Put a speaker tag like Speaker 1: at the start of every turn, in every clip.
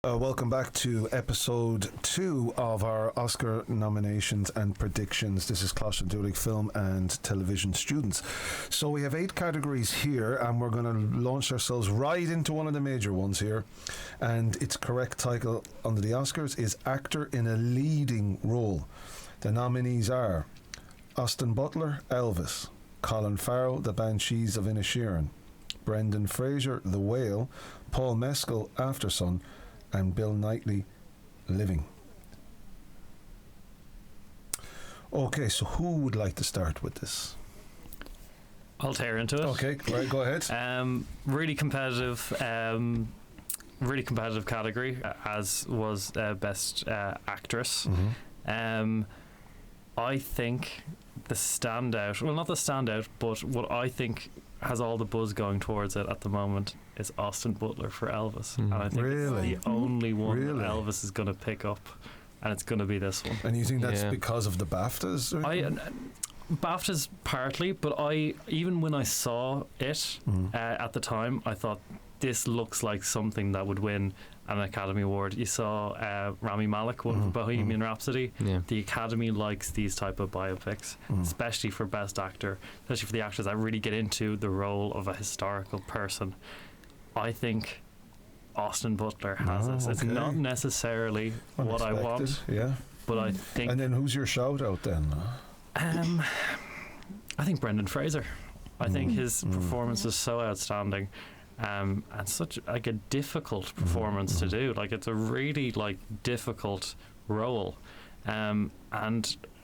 Speaker 1: Welcome back to episode 2 of our Oscar nominations and predictions. This is Coláiste Dhúlaigh film and television students. So we have 8 categories here, and we're going to launch ourselves right into one of the major ones here. And its correct title under the Oscars is Actor in a Leading Role. The nominees are Austin Butler, Elvis; Colin Farrell, The Banshees of Inisherin; Brendan Fraser, The Whale; Paul Mescal, Aftersun; and Bill Knightley, Living. Okay, so who would like to start with this?
Speaker 2: I'll tear into it.
Speaker 1: Okay, right, go ahead.
Speaker 2: Really competitive category, as was Best Actress.
Speaker 1: Mm-hmm.
Speaker 2: I think the standout, well, not the standout, but what I think has all the buzz going towards it at the moment is Austin Butler for Elvis. And I think it's the only one that Elvis is going to pick up, and it's going to be this one.
Speaker 1: And you think that's because of the BAFTAs?
Speaker 2: BAFTAs partly, but even when I saw it at the time, I thought this looks like something that would win an Academy Award. You saw Rami Malek won for Bohemian Rhapsody. The Academy likes these type of biopics, especially for Best Actor, especially for the actors that really get into the role of a historical person. I think Austin Butler has this. It's not necessarily what I want, but I think...
Speaker 1: And then who's your shout out then?
Speaker 2: I think Brendan Fraser. I think his performance is so outstanding. And such like a difficult performance to do. Like, it's a really difficult role, and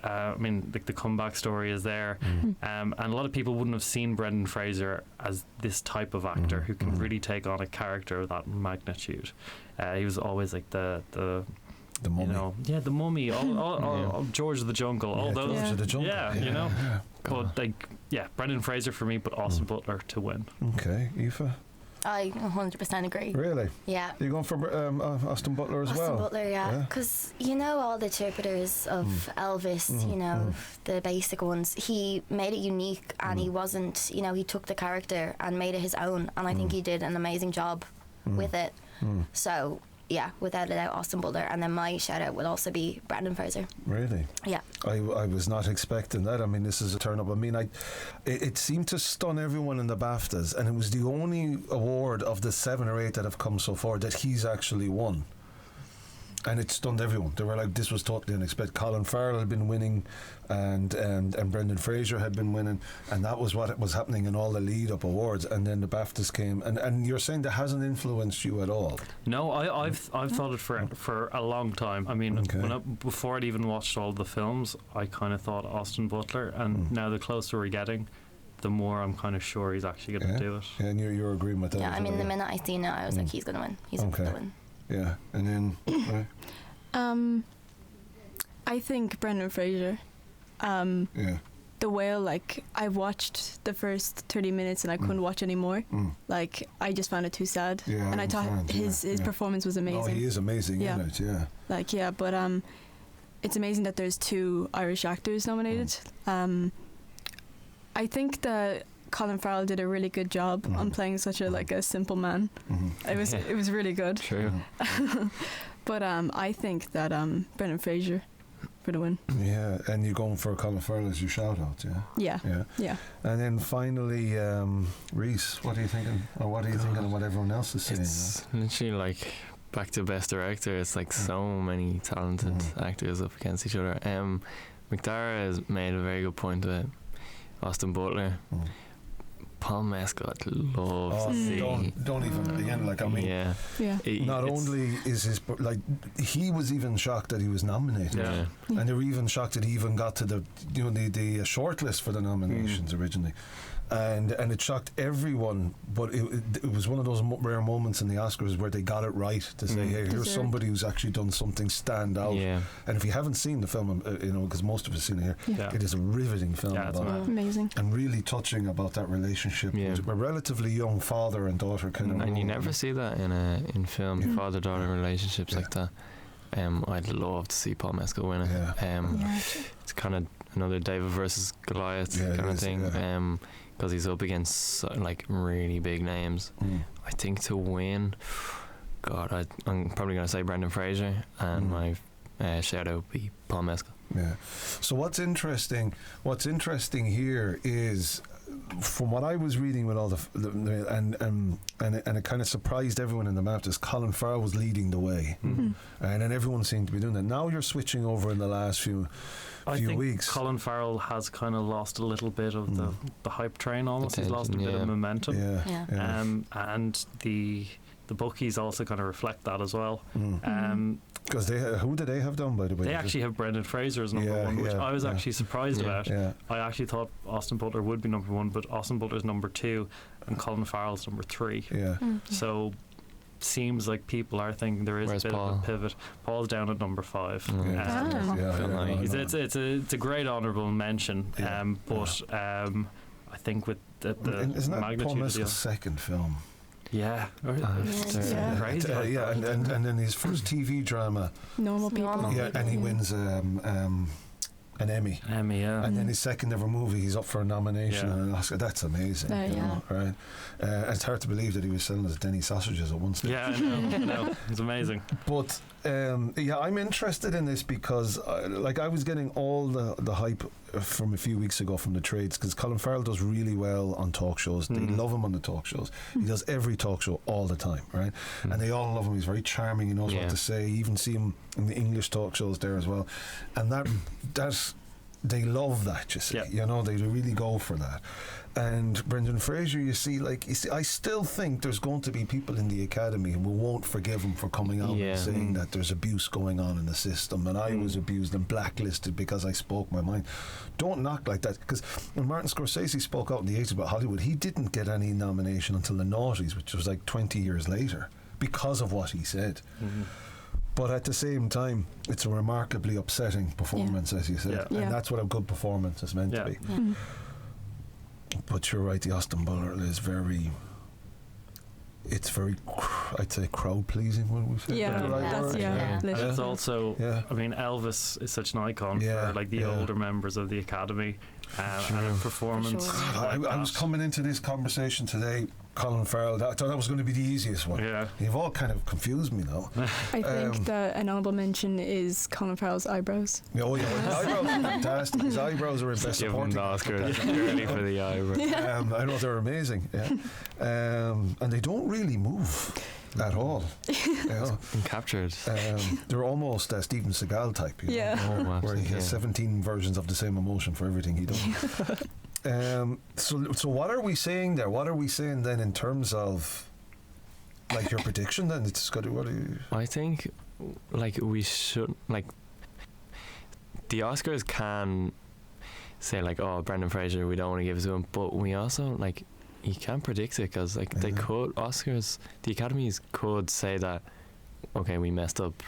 Speaker 2: I mean, the comeback story is there, and a lot of people wouldn't have seen Brendan Fraser as this type of actor who can really take on a character of that magnitude. He was always like the Mummy. The Mummy, all George of the Jungle, all those.
Speaker 1: George of the Jungle.
Speaker 2: You know. But Brendan Fraser for me, but Austin Butler to win.
Speaker 1: Okay, Aoife?
Speaker 3: I 100% agree.
Speaker 1: Really?
Speaker 3: Yeah.
Speaker 1: You're going for Austin Butler as well?
Speaker 3: Austin Butler, yeah. Because all the interpreters of Elvis, the basic ones, he made it unique, and he wasn't, he took the character and made it his own, and I think he did an amazing job with it. So, yeah, without a doubt, Austin Butler. And then my shout out would also be Brendan Fraser.
Speaker 1: Really?
Speaker 3: Yeah.
Speaker 1: I was not expecting that. I mean, this is a turn up. I mean, it seemed to stun everyone in the BAFTAs, and it was the only award of the 7 or 8 that have come so far that he's actually won. And it stunned everyone. They were like, this was totally unexpected. Colin Farrell had been winning, and Brendan Fraser had been winning, and that was what was happening in all the lead-up awards. And then the BAFTAs came, and you're saying that hasn't influenced you at all?
Speaker 2: No, I've thought it for a long time. I mean, before I'd even watched all the films, I kind of thought Austin Butler, and now the closer we're getting, the more I'm kind of sure he's actually going to do it.
Speaker 1: Yeah, and you're agreeing with that?
Speaker 3: Yeah, I mean, the minute I seen it, I was like, he's going to win. He's going to win.
Speaker 1: Yeah, and then
Speaker 4: I think Brendan Fraser. The Whale, I watched the first 30 minutes and I couldn't watch anymore. I just found it too sad. Yeah, and I thought his performance was amazing.
Speaker 1: Oh, he is amazing, isn't it?
Speaker 4: But it's amazing that there's 2 Irish actors nominated. I think that Colin Farrell did a really good job on playing such a simple man. It was really good.
Speaker 2: True.
Speaker 4: But I think that Brendan Fraser for the win.
Speaker 1: Yeah, and you're going for Colin Farrell as your shout out,
Speaker 4: Yeah.
Speaker 1: And then finally, Reese, what are you thinking? Or what are you thinking of what everyone else is saying?
Speaker 5: It's literally back to Best Director. It's so many talented actors up against each other. McDara has made a very good point with Austin Butler. Paul Mescal, I'd love to see.
Speaker 1: Don't even again. Not only is his he was even shocked that he was nominated, and they were even shocked that he even got to the shortlist for the nominations originally. And it shocked everyone, but it was one of those rare moments in the Oscars where they got it right to say, hey, here's somebody who's actually done something stand out. And if you haven't seen the film, because most of us seen it here, it is a riveting film about
Speaker 4: amazing
Speaker 1: and really touching about that relationship with a relatively young father and daughter kind of.
Speaker 5: And you never see that in film, father-daughter relationships like that. I'd love to see Paul Mescal win it. It's kind of another David versus Goliath kind of thing. Because he's up against really big names. I think to win, God, I'm probably going to say Brendan Fraser, and my shout out would be Paul Mescal.
Speaker 1: Yeah. So what's interesting here is, from what I was reading with all and it kind of surprised everyone in the map, is Colin Farrell was leading the way, and then everyone seemed to be doing that. Now you're switching over in the last few
Speaker 2: think
Speaker 1: weeks.
Speaker 2: Colin Farrell has kind of lost a little bit of the hype train almost. He's lost a bit of momentum.
Speaker 1: Yeah.
Speaker 2: And the bookies also kind of reflect that as well.
Speaker 1: Because who did they have done, by the way?
Speaker 2: They actually have Brendan Fraser as number one, which I was actually surprised about.
Speaker 1: Yeah.
Speaker 2: I actually thought Austin Butler would be number one, but Austin Butler's number two and Colin Farrell's number three.
Speaker 1: Yeah.
Speaker 2: So seems like people are thinking there is
Speaker 5: Where's
Speaker 2: a bit
Speaker 5: Paul?
Speaker 2: of a pivot. Paul's down at number 5. It's a great honourable mention, but I think with the
Speaker 1: isn't that
Speaker 2: magnitude
Speaker 1: Paul
Speaker 2: of
Speaker 1: Mescal's second film?
Speaker 2: Yeah.
Speaker 1: Crazy. And then his first TV drama,
Speaker 4: Normal People.
Speaker 1: Yeah, and he wins an Emmy. And then his second ever movie, he's up for a nomination and an Oscar. That's amazing. Right? It's hard to believe that he was selling his Denny sausages at one stage.
Speaker 2: Yeah, I know. It's amazing.
Speaker 1: But I'm interested in this because I was getting all the hype from a few weeks ago from the trades, because Colin Farrell does really well on talk shows. They love him on the talk shows. He does every talk show all the time, right? And they all love him. He's very charming. He knows what to say. You even see him in the English talk shows there as well. And that they love that, you see. You know, they really go for that. And Brendan Fraser, you see, I still think there's going to be people in the academy who won't forgive him for coming out and saying that there's abuse going on in the system, and I was abused and blacklisted because I spoke my mind. Don't knock like that, because when Martin Scorsese spoke out in the 80s about Hollywood, he didn't get any nomination until the noughties, which was like 20 years later, because of what he said. But at the same time, it's a remarkably upsetting performance, as you said, and that's what a good performance is meant to be. But you're right, the Austin Butler is very, I'd say, crowd pleasing, when we say
Speaker 2: and it's also, I mean, Elvis is such an icon for the older members of the Academy, and a performance.
Speaker 1: I was coming into this conversation today, Colin Farrell, I thought that was going to be the easiest one. You've all kind of confused me now.
Speaker 4: I think an honourable mention is Colin Farrell's eyebrows.
Speaker 1: His eyebrows are fantastic. His eyebrows are in best supporting.
Speaker 5: Give him the Oscar purely for the eyebrows.
Speaker 1: I know they're amazing. And they don't really move at all.
Speaker 5: Captured.
Speaker 1: They're almost a Steven Seagal type, where he has 17 versions of the same emotion for everything he does. So what are we saying there? What are we saying then in terms of your prediction? Then it's got to. What are you?
Speaker 5: I think we should the Oscars can say Brendan Fraser, we don't want to give it to him, but we also you can't predict it, because they could the academies could say that, okay, we messed up,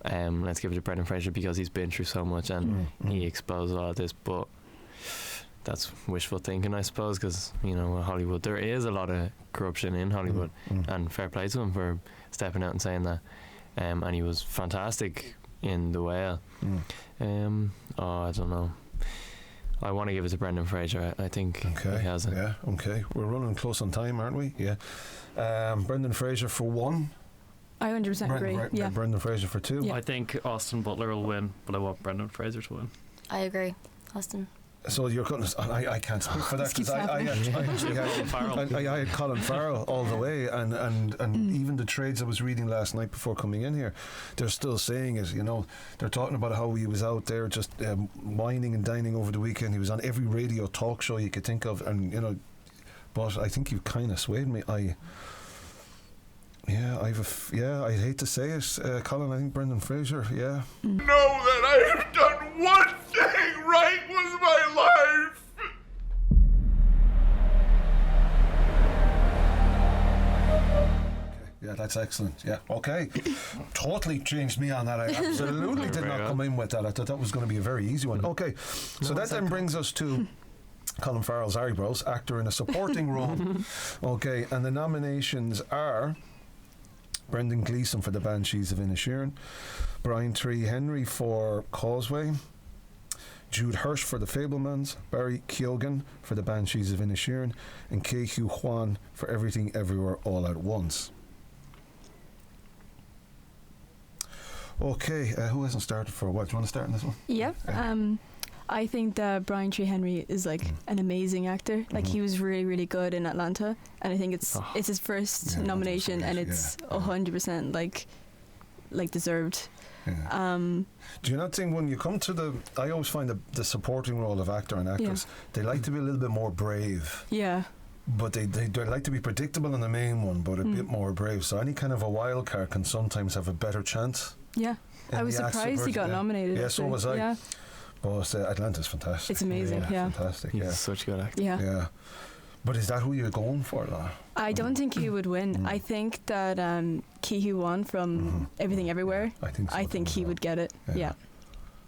Speaker 5: let's give it to Brendan Fraser because he's been through so much and he exposed all of this, but that's wishful thinking, I suppose, because Hollywood, there is a lot of corruption in Hollywood, and fair play to him for stepping out and saying that, and he was fantastic in The Whale. I don't know, I want to give it to Brendan Fraser. I think he has it.
Speaker 1: Yeah, okay. We're running close on time, aren't we? Yeah. Brendan Fraser for 1.
Speaker 4: I 100% agree.
Speaker 1: Brendan Fraser for 2.
Speaker 2: I think Austin Butler will win, but I want Brendan Fraser to win.
Speaker 3: I agree. Austin.
Speaker 1: So you're going to... I can't speak for that, because I had Colin Farrell all the way, and even the trades I was reading last night before coming in here, they're still saying it. They're talking about how he was out there just whining and dining over the weekend. He was on every radio talk show you could think of, and but I think you've kind of swayed me. I'd hate to say it, Colin. I think Brendan Fraser. Yeah.
Speaker 6: Know that I have done one thing right with my life.
Speaker 1: Yeah, that's excellent. Yeah, okay. Totally changed me on that. I absolutely did not come in with that. I thought that was going to be a very easy one. Okay, so that then brings us to Colin Farrell's eyebrows, actor in a supporting role. Okay, and the nominations are Brendan Gleeson for The Banshees of Inisherin, Brian Tree Henry for Causeway, Jude Hirsch for The Fabelmans, Barry Keoghan for The Banshees of Inisherin, and Ke Huy Quan for Everything Everywhere All at Once. Okay, who hasn't started for a while? Do you want to start on this one?
Speaker 4: Yeah. I think that Brian Tree Henry is like an amazing actor. Like he was really, really good in Atlanta, and I think it's his first nomination, and it's 100% like deserved.
Speaker 1: Yeah. Do you not think when you come to I always find the supporting role of actor and actress, they like to be a little bit more brave.
Speaker 4: Yeah.
Speaker 1: But they like to be predictable in the main one, but a bit more brave. So any kind of a wild card can sometimes have a better chance.
Speaker 4: Yeah. I was surprised he got nominated.
Speaker 1: Yeah, so was I.
Speaker 4: Yeah.
Speaker 1: But Atlanta's fantastic.
Speaker 4: It's amazing, yeah.
Speaker 1: Fantastic,
Speaker 5: He's such a good actor.
Speaker 4: Yeah.
Speaker 1: Yeah. But is that who you're going for, though?
Speaker 4: I don't think he would win. I think that Ki-Hee Kwan from Everything Everywhere, I think he would get it. Yeah.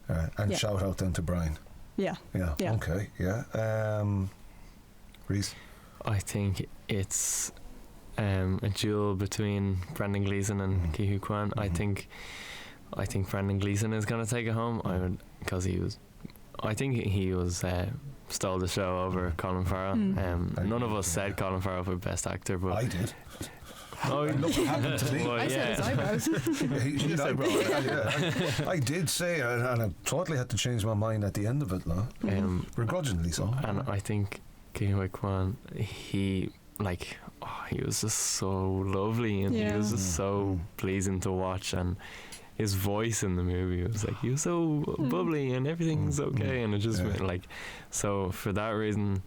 Speaker 1: And shout out then to Brian.
Speaker 4: Yeah.
Speaker 1: Yeah. Okay. Yeah. Reese?
Speaker 5: I think it's a duel between Brendan Gleeson and Ki-Hee Kwan. I think Brendan Gleeson is going to take it home. I think he stole the show over Colin Farrell. None of us said Colin Farrell for best actor, but
Speaker 1: I did.
Speaker 5: Oh,
Speaker 1: look what happened to me.
Speaker 5: Well,
Speaker 4: I said his eyebrows.
Speaker 1: He said eyebrows. I did say, and I totally had to change my mind at the end of it, begrudgingly so.
Speaker 5: And I think Ki-Hee Kwan, he was just so lovely, and he was just so pleasing to watch, and his voice in the movie was like, he was so bubbly and everything's okay, and it just went like, so for that reason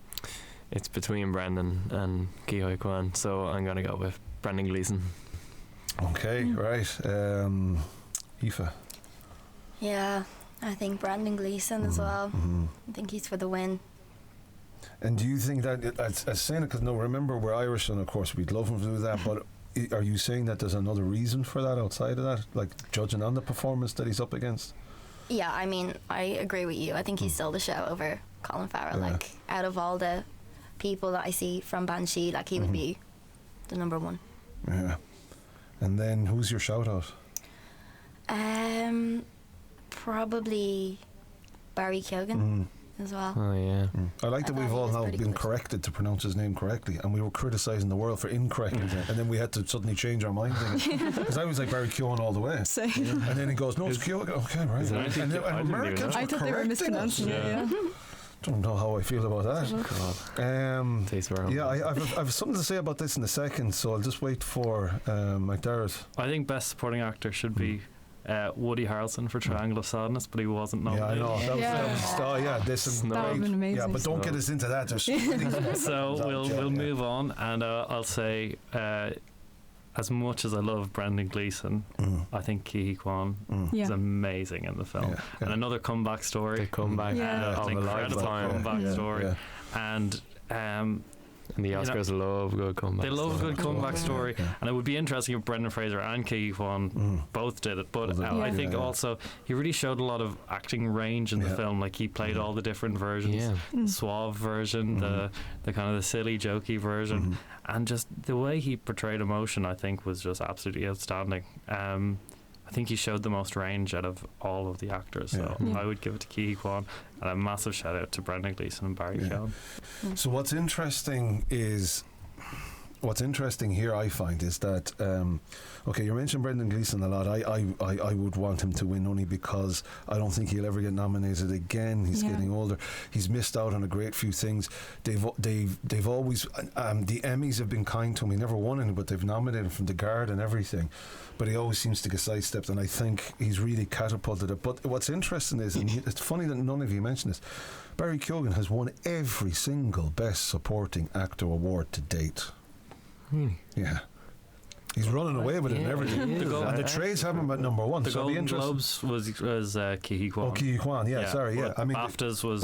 Speaker 5: it's between Brendan and Ki-Hee Kwan, so I'm gonna go with Brendan Gleeson. Okay,
Speaker 1: right. Aoife?
Speaker 3: Yeah, I think Brendan Gleeson as well. I think he's for the win.
Speaker 1: And do you think that, as saying it, because remember we're Irish, and of course we'd love him to do that, but are you saying that there's another reason for that outside of that, like judging on the performance that he's up against?
Speaker 3: Yeah, I mean, I agree with you. I think he's still the show over Colin Farrell. Like, out of all the people that I see from Banshee, like, he would be the number one.
Speaker 1: Yeah. And then who's your shout out?
Speaker 3: Probably Barry Keoghan as well.
Speaker 5: Oh yeah.
Speaker 1: I like that we've all now been corrected to pronounce his name correctly, and we were criticising the world for incorrectly, and then we had to suddenly change our minds because I was like Barry Keoghan all the way.
Speaker 4: Same.
Speaker 1: And then he goes, no, it's Keoghan. Okay, right. And Americans
Speaker 4: I thought they were mispronouncing it. Yeah.
Speaker 1: Don't know how I feel about that.
Speaker 5: Taste wrong.
Speaker 1: Yeah, I have something to say about this in a second, so I'll just wait for McDara's.
Speaker 2: I think best supporting actor should be Woody Harrelson for Triangle of Sadness, but he wasn't nominated.
Speaker 1: Yeah, I know. That was this
Speaker 4: that would have been amazing.
Speaker 1: Yeah, but don't get us into that.
Speaker 2: So we'll move on, and I'll say, as much as I love Brendan Gleeson, I think Ki-Hee Kwan is amazing in the film. And another comeback story.
Speaker 5: The comeback
Speaker 2: of
Speaker 5: a lifetime.
Speaker 2: Comeback story. And
Speaker 5: the Oscars love good comeback.
Speaker 2: They love a good comeback story, and it would be interesting if Brendan Fraser and Ki-Hee Kwan both did it. But I think also he really showed a lot of acting range in the film. Like, he played all the different versions, the suave version, the kind of the silly, jokey version, and just the way he portrayed emotion, I think, was just absolutely outstanding. I think he showed the most range out of all of the actors, so I would give it to Ki-Hee Kwan, and a massive shout out to Brendan Gleeson and Barry Keoghan.
Speaker 1: So what's interesting here, I find, is that you mentioned Brendan Gleeson a lot. I would want him to win only because I don't think he'll ever get nominated again. He's getting older. He's missed out on a great few things. They've always the Emmys have been kind to him. He never won any, but they've nominated him from the Guard and everything. But he always seems to get sidestepped, and I think he's really catapulted it. But what's interesting is, and it's funny that none of you mentioned this, Barry Keoghan has won every single Best Supporting Actor award to date. Yeah. He's running away with it and everything. And the trades have him at number one.
Speaker 2: The Golden Globes was Ki-Hee Kwan.
Speaker 1: Oh, Ki-Hee Kwan, I mean,
Speaker 2: BAFTAs was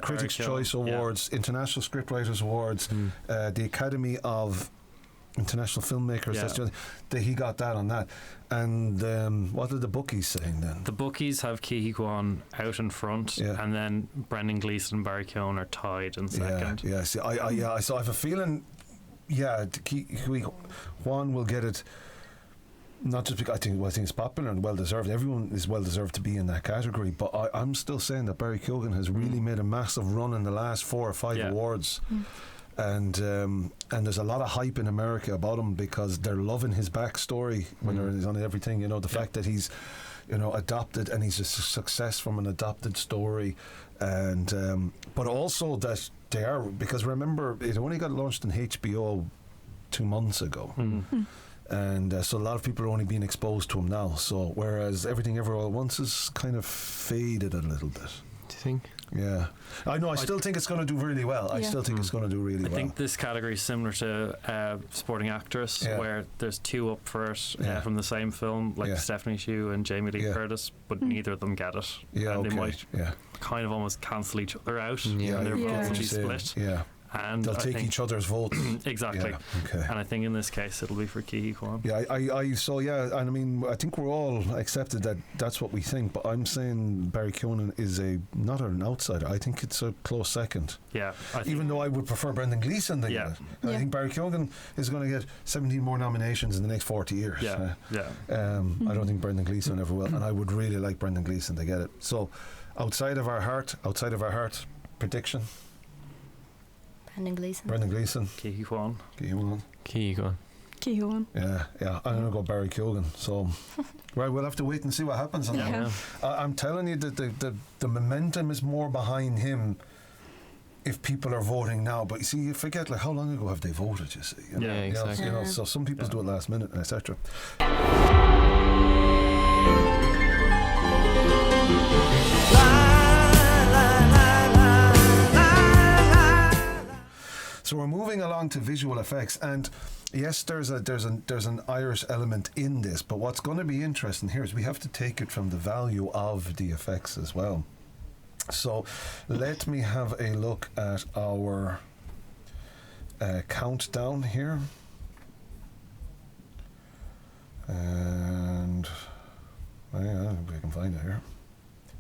Speaker 1: Critics' Choice Awards, International Scriptwriters Awards, the Academy of International Filmmakers. He got that on that. And what are the bookies saying then?
Speaker 2: The bookies have Ki-Hee Kwan out in front, and then Brendan Gleeson and Barry Keoghan are tied in second.
Speaker 1: See, so I have a feeling. Ki-Hee Kwan will get it, not just because I think it's popular and well deserved. Everyone is well deserved to be in that category, but I'm still saying that Barry Keoghan has really made a massive run in the last 4 or 5 awards. And there's a lot of hype in America about him because they're loving his backstory when he's on everything. The fact that he's adopted, and he's a success from an adopted story, and but also that they are, because remember it only got launched in HBO 2 months ago. And so a lot of people are only being exposed to him now. So whereas Everything Everywhere All at Once is kind of faded a little bit.
Speaker 5: Do you think?
Speaker 1: Yeah, I know. I still think it's going to do really well. I still think it's going to do really well.
Speaker 2: I think this category is similar to supporting actress, where there's 2 up for it from the same film, like Stephanie Hsu and Jamie Lee Curtis, but neither of them get it. And they might kind of almost cancel each other out. And they're both split.
Speaker 1: Yeah.
Speaker 2: And
Speaker 1: they'll take each other's votes.
Speaker 2: Exactly. And I think in this case it'll be for Keane Kwan.
Speaker 1: Yeah, and I mean, I think we're all accepted that that's what we think, but I'm saying Barry Keoghan is not an outsider. I think it's a close second.
Speaker 2: Yeah.
Speaker 1: Even though I would prefer Brendan Gleeson than I think Barry Keoghan is going to get 17 more nominations in the next 40 years. I don't think Brendan Gleeson ever will, and I would really like Brendan Gleeson to get it. So, outside of our heart, prediction.
Speaker 3: Brendan
Speaker 1: Gleeson.
Speaker 2: Keane Kwan.
Speaker 1: Yeah. I'm going to go Barry Keoghan. So, right, we'll have to wait and see what happens on that. I'm telling you that the momentum is more behind him if people are voting now. But you see, you forget, like, how long ago have they voted, you see?
Speaker 5: Exactly.
Speaker 1: So some people do it last minute, etc. So we're moving along to visual effects, and yes, there's an Irish element in this, but what's going to be interesting here is we have to take it from the value of the effects as well. So let me have a look at our countdown here, and we can find it here.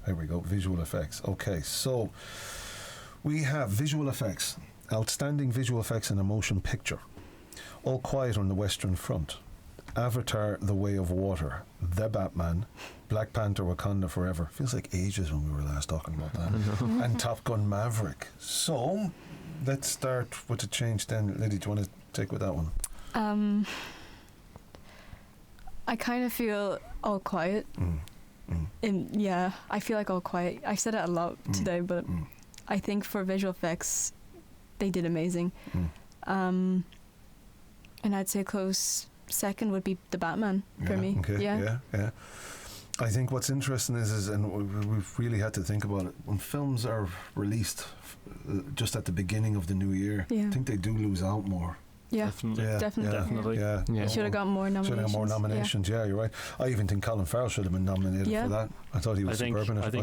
Speaker 1: There we go, visual effects. Okay, so we have visual effects. Outstanding visual effects in a motion picture. All Quiet on the Western Front. Avatar: The Way of Water. The Batman. Black Panther: Wakanda Forever. Feels like ages when we were last talking about that. And Top Gun: Maverick. So, let's start with the change then. Lydia, do you want to take with that one?
Speaker 4: I kind of feel All Quiet. I feel like All Quiet. I've said it a lot today, but I think for visual effects, they did amazing. And I'd say close second would be The Batman for me.
Speaker 1: Okay. Yeah. I think what's interesting is and we've really had to think about it, when films are released just at the beginning of the new year, I think they do lose out more.
Speaker 4: Yeah, definitely.
Speaker 1: Yeah.
Speaker 4: Should have got more nominations.
Speaker 1: Yeah, you're right. I even think Colin Farrell should have been nominated for that. I thought he was superb in it.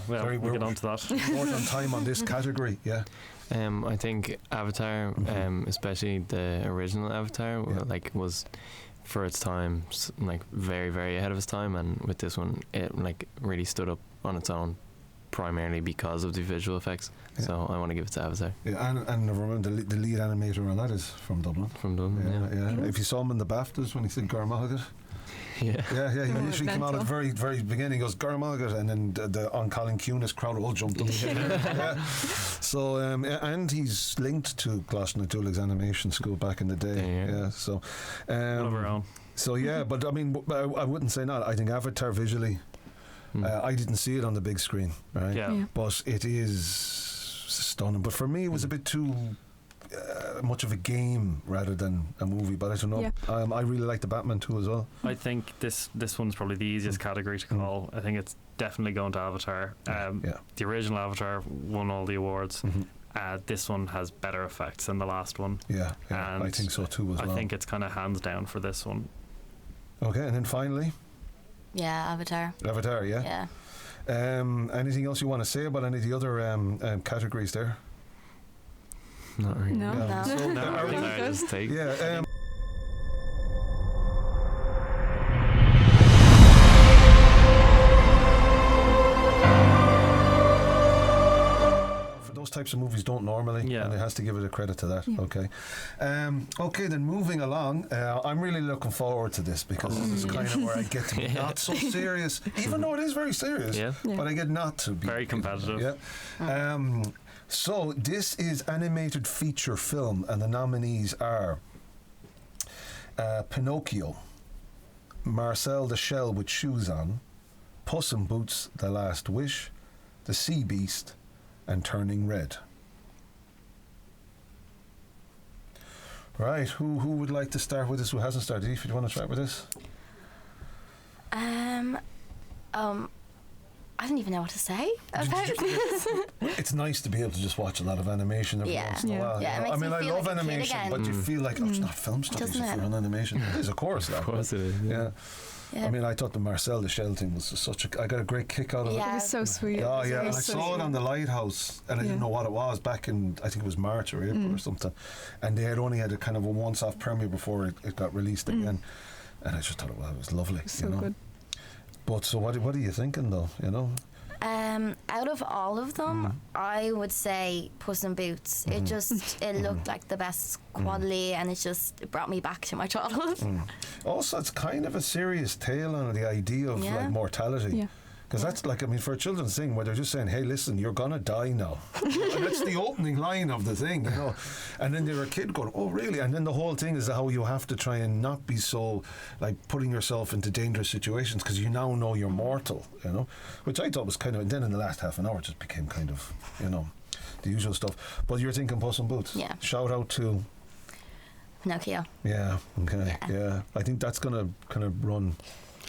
Speaker 2: Well, we'll get on to that.
Speaker 1: More than time on this category.
Speaker 5: I think Avatar, especially the original Avatar, was for its time very, very ahead of its time, and with this one it really stood up on its own, primarily because of the visual effects. So I want to give it to Avatar.
Speaker 1: And remember the lead animator on that is from Dublin. If you saw him in the BAFTAs when he said Garmagat. He literally came out at the very, very beginning. He goes Garmagat, and then on Colin Kunis crowd all jumped up. So and he's linked to Coláiste Dhúlaigh's animation school back in the day. So
Speaker 2: one of our own.
Speaker 1: So but I mean, I wouldn't say not. I think Avatar visually. I didn't see it on the big screen, right? But it is stunning. But for me, it was a bit too much of a game rather than a movie. But I don't know. I really like the Batman too as well.
Speaker 2: I think this one's probably the easiest category to call. I think it's definitely going to Avatar. The original Avatar won all the awards. This one has better effects than the last one. And
Speaker 1: I think so too as well.
Speaker 2: I think it's kind of hands down for this one.
Speaker 1: Okay, and then finally.
Speaker 3: Avatar.
Speaker 1: Yeah. Anything else you want to say about any of the other categories there?
Speaker 5: Not really.
Speaker 3: No.
Speaker 1: So,
Speaker 5: just take.
Speaker 1: Those types of movies don't normally, and it has to give it a credit to that. Okay, then moving along, I'm really looking forward to this because this is kind of where I get to be not so serious, even though it is very serious, but I get not to be
Speaker 2: very competitive.
Speaker 1: So this is animated feature film, and the nominees are Pinocchio, Marcel the Shell with Shoes On, Puss in Boots, The Last Wish, The Sea Beast, and Turning Red. Right, who would like to start with this? Who hasn't started? If you want to start with this?
Speaker 3: I don't even know what to say about this.
Speaker 1: It's nice to be able to just watch a lot of animation every once in a while.
Speaker 3: Yeah,
Speaker 1: I mean, I love
Speaker 3: like
Speaker 1: animation, but you feel like, it's not film studies if you're on animation. It is, of course.
Speaker 5: Of course it is.
Speaker 1: Yeah. I mean, I thought the Marcel the Shell thing was I got a great kick out of it.
Speaker 4: It was so sweet.
Speaker 1: Oh, yeah. And I saw it on the Lighthouse, and I didn't know what it was back in, I think it was March or April or something. And they had only had a kind of a once-off premiere before it got released again. And I just thought, it was lovely.
Speaker 4: So good.
Speaker 1: But so what are you thinking, though, you know?
Speaker 3: Out of all of them, I would say Puss in Boots. It looked like the best quality, and it brought me back to my childhood.
Speaker 1: Also, it's kind of a serious tale on the idea of like mortality.
Speaker 4: Yeah.
Speaker 1: Because that's like, I mean, for a children's thing where they're just saying, hey, listen, you're going to die now. And that's the opening line of the thing, you know. And then they're a kid going, oh, really? And then the whole thing is how you have to try and not be so, like, putting yourself into dangerous situations because you now know you're mortal, you know. Which I thought was kind of, and then in the last half an hour it just became kind of, you know, the usual stuff. But you're thinking Puss in Boots.
Speaker 3: Yeah.
Speaker 1: Shout out to
Speaker 3: Pinocchio.
Speaker 1: Yeah, okay, yeah. I think that's going to kind of run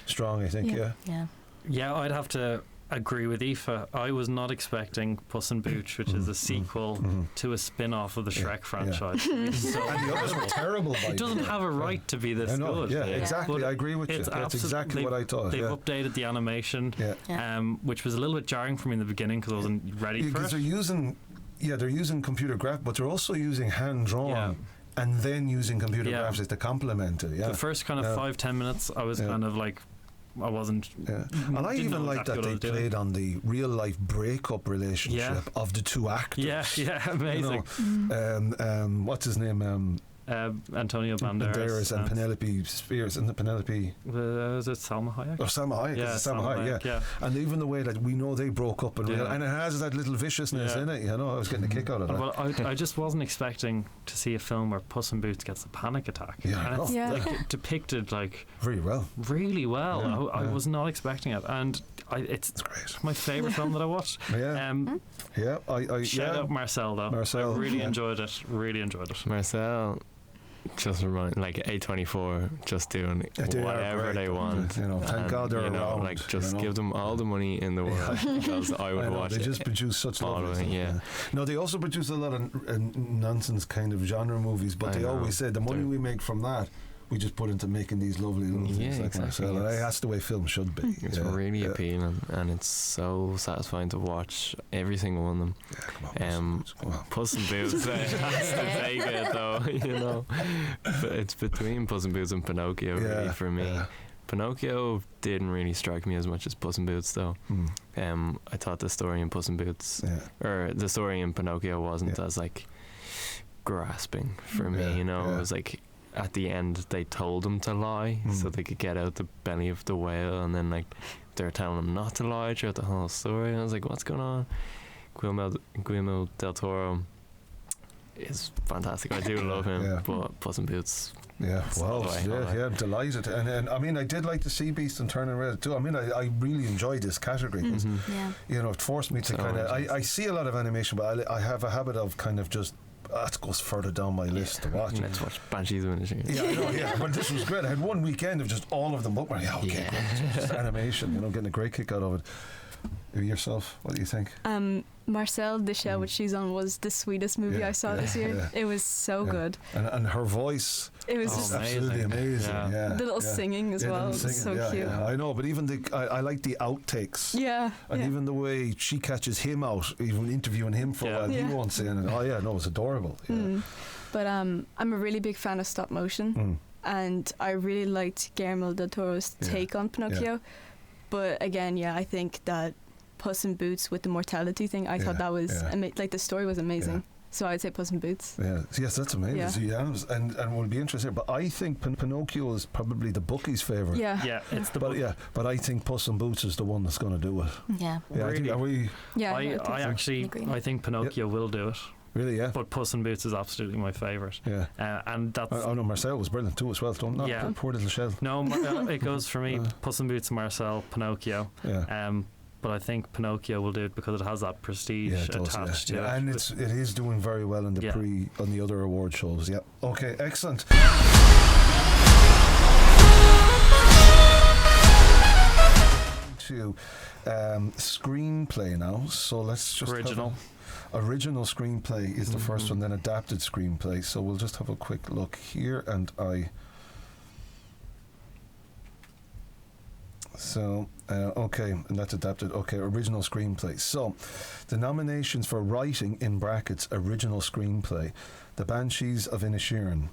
Speaker 1: strong, I think, yeah.
Speaker 2: Yeah, I'd have to agree with Aoife. I was not expecting Puss in Boots, which is a sequel to a spin-off of the Shrek franchise. So
Speaker 1: And the others were terrible.
Speaker 2: it doesn't have a right to be this good.
Speaker 1: Yeah, exactly.
Speaker 2: But
Speaker 1: I agree with you. That's exactly what I thought.
Speaker 2: They've updated the animation, which was a little bit jarring for me in the beginning because I wasn't ready for it.
Speaker 1: Because they're using computer graphics, but they're also using hand-drawn. And then using computer graphics to complement it.
Speaker 2: The first kind of 5-10 minutes, I was kind of like, I wasn't.
Speaker 1: And I even like that they played on the real life breakup relationship of the two actors.
Speaker 2: Yeah, amazing.
Speaker 1: You know, what's his name?
Speaker 2: Antonio Banderas
Speaker 1: and Penelope Spears, and the Penelope.
Speaker 2: Was it Salma Hayek?
Speaker 1: Or Salma Hayek.
Speaker 2: Yeah,
Speaker 1: Salma Hayek. Yeah. And even the way that we know they broke up in real, and it has that little viciousness in it. You know, I was getting a kick out of that.
Speaker 2: Well, I just wasn't expecting to see a film where Puss in Boots gets a panic attack.
Speaker 1: Yeah,
Speaker 2: and it's like depicted like
Speaker 1: really well.
Speaker 2: I was not expecting it, and it's great. My favourite film that I watched. Shout out Marcel though. I really enjoyed it.
Speaker 5: Marcel. Just remind, like A24, just doing whatever they want.
Speaker 1: You know, thank God they're around.
Speaker 5: Like just give them all the money in the world because I would watch it.
Speaker 1: They just produce such lovely stuff. No, they also produce a lot of nonsense kind of genre movies, but they always say the money we make from that we just put into making these lovely little things like Marcel. And that's the way film should be.
Speaker 5: It's really appealing, and it's so satisfying to watch every single one of them. Come on, Puss in Boots has to take it though, you know. But it's between Puss in Boots and Pinocchio really for me. Pinocchio didn't really strike me as much as Puss in Boots though. I thought the story in Puss in Boots or the story in Pinocchio wasn't as like grasping for me, you know. It was like at the end they told him to lie so they could get out the belly of the whale, and then like they're telling him not to lie throughout the whole story, and I was like, what's going on? Guillermo del Toro is fantastic. I do love him, but Puss in Boots. Delighted. And I mean, I did like the Sea Beast and Turning Red too. I mean, I really enjoyed this category because you know, it forced me to kind of. I see a lot of animation, but I have a habit of kind of just. That goes further down my list to watch. Let's watch Banshees of Inisherin.
Speaker 1: Yeah, I know, but this was great. I had one weekend of just all of them up. Great. Just animation, you know, getting a great kick out of it. Yourself, what do you think?
Speaker 4: Marcel, the show which she's on, was the sweetest movie I saw this year. It was so good.
Speaker 1: And her voice,
Speaker 4: it was just
Speaker 1: absolutely amazing. The
Speaker 4: little singing as well, so cute.
Speaker 1: I know, but even I like the outtakes. And even the way she catches him out, even interviewing him for a while, he won't say anything. It's adorable.
Speaker 4: But I'm a really big fan of stop motion, and I really liked Guillermo del Toro's take on Pinocchio. But again, I think that Puss in Boots with the mortality thing, I thought that was like the story was amazing. So I'd say Puss in Boots.
Speaker 1: Yes, that's amazing. And we'll be interested. But I think Pinocchio is probably the bookie's favourite.
Speaker 2: It's the book.
Speaker 1: But I think Puss in Boots is the one that's going to do it.
Speaker 2: Really?
Speaker 1: I think, are we?
Speaker 2: I think Pinocchio will do it.
Speaker 1: Really, yeah.
Speaker 2: But Puss in Boots is absolutely my favourite.
Speaker 1: Yeah.
Speaker 2: And that's...
Speaker 1: Oh, no, Marcel was brilliant too as well. Don't
Speaker 2: Yeah.
Speaker 1: Poor little shell.
Speaker 2: No, it goes for me, Puss in Boots, Marcel, Pinocchio.
Speaker 1: Yeah.
Speaker 2: But I think Pinocchio will do it because it has that prestige attached to it.
Speaker 1: And it is doing very well in the on the other award shows. Yeah. Okay, excellent. To screenplay now. So let's just
Speaker 2: original
Speaker 1: screenplay is the first one, then adapted screenplay. So we'll just have a quick look here, and okay, and that's adapted. Okay, original screenplay. So, the nominations for writing, in brackets, original screenplay: The Banshees of Inisherin,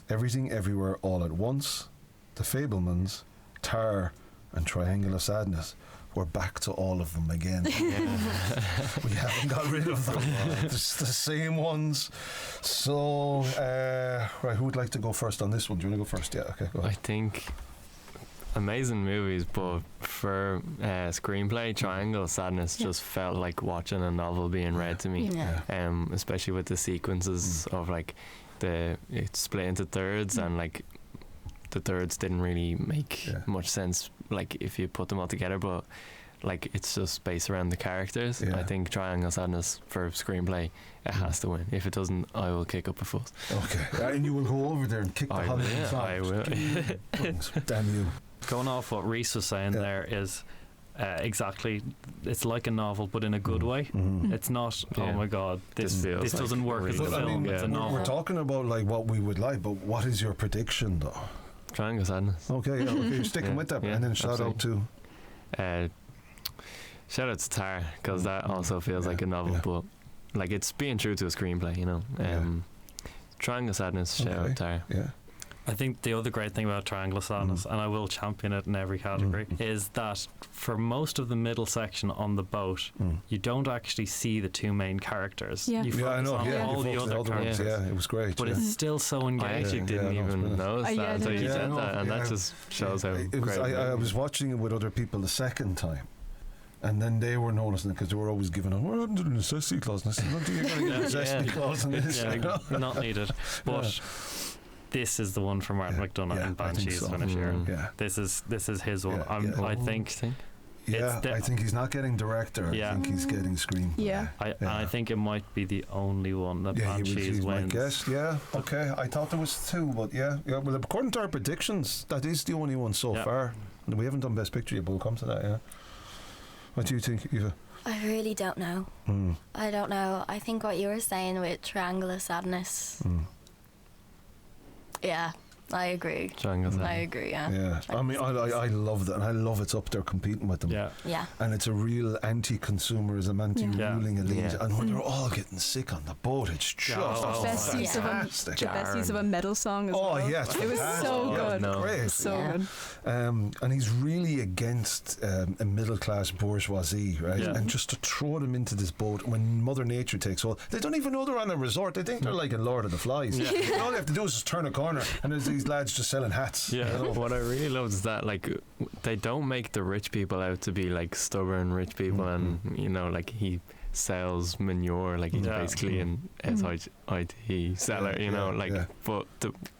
Speaker 1: Everything Everywhere All at Once, The Fabelmans, Tar, and Triangle of Sadness. We're back to all of them again. We haven't got rid of them. It's the same ones. So, right, who would like to go first on this one? Do you want to go first? Yeah, okay, go ahead.
Speaker 5: I think amazing movies, but for screenplay, Triangle of Sadness just felt like watching a novel being read to me. Especially with the sequences of like it's split into thirds, and like the thirds didn't really make much sense like if you put them all together, but like it's just based around the characters. I think Triangle of Sadness for screenplay, it has to win. If it doesn't, I will kick up a fuss.
Speaker 1: Okay. And you will go over there and kick the Hollywood out.
Speaker 5: I will.
Speaker 1: Damn you.
Speaker 2: Going off what Reese was saying there is exactly, it's like a novel but in a good way. It's not, oh my god, this doesn't work as a film. It's a novel.
Speaker 1: We're talking about like what we would like, but what is your prediction though?
Speaker 5: Triangle of Sadness.
Speaker 1: Okay, you're sticking with that, and then shout out to
Speaker 5: Tar, because that also feels like a novel, but like it's being true to a screenplay, you know. Triangle of Sadness, shout out Tar.
Speaker 1: Yeah.
Speaker 2: I think the other great thing about Triangle of Sadness, and I will champion it in every category, is that for most of the middle section on the boat, you don't actually see the two main characters. You focus on all the other characters.
Speaker 1: Yeah, it was great.
Speaker 2: But it's still so engaging.
Speaker 5: I actually didn't even notice that until you said that, and that just shows how great
Speaker 1: I was watching it with other people the second time. And then they were noticing it because they were always giving up, well, under the necessity clause. And I said, you're going to get a necessity clause in this.
Speaker 2: Not needed. But this is the one for Martin McDonagh and Banshees of Inisherin. This is his one. I think.
Speaker 1: I think he's not getting director. I think he's getting screenplay.
Speaker 2: I think it might be the only one that Banshees wins.
Speaker 1: My guess. Okay. I thought there was two, but well, according to our predictions, that is the only one so far. We haven't done Best Picture yet, but we'll come to that. What do you think, Aoife?
Speaker 3: I really don't know. I don't know. I think what you were saying with Triangle of Sadness. Yeah, I agree. I agree,
Speaker 1: yeah. I mean, I love that, and I love it's up there competing with them.
Speaker 3: Yeah.
Speaker 1: And it's a real anti-consumerism, anti-ruling elite, and when they're all getting sick on the boat, it's just fantastic.
Speaker 4: The best use of a metal song as well.
Speaker 1: Oh yeah,
Speaker 4: it was so good.
Speaker 1: Great.
Speaker 4: So good.
Speaker 1: And he's really against a middle-class bourgeoisie, right? And just to throw them into this boat when Mother Nature takes hold, they don't even know they're on a resort. They think they're like in Lord of the Flies. All they have to do is just turn a corner, and there's these lads just selling hats.
Speaker 5: What I really love is that like they don't make the rich people out to be like stubborn rich people, and you know, like he sells manure, like he's basically an SIT seller, you know, like but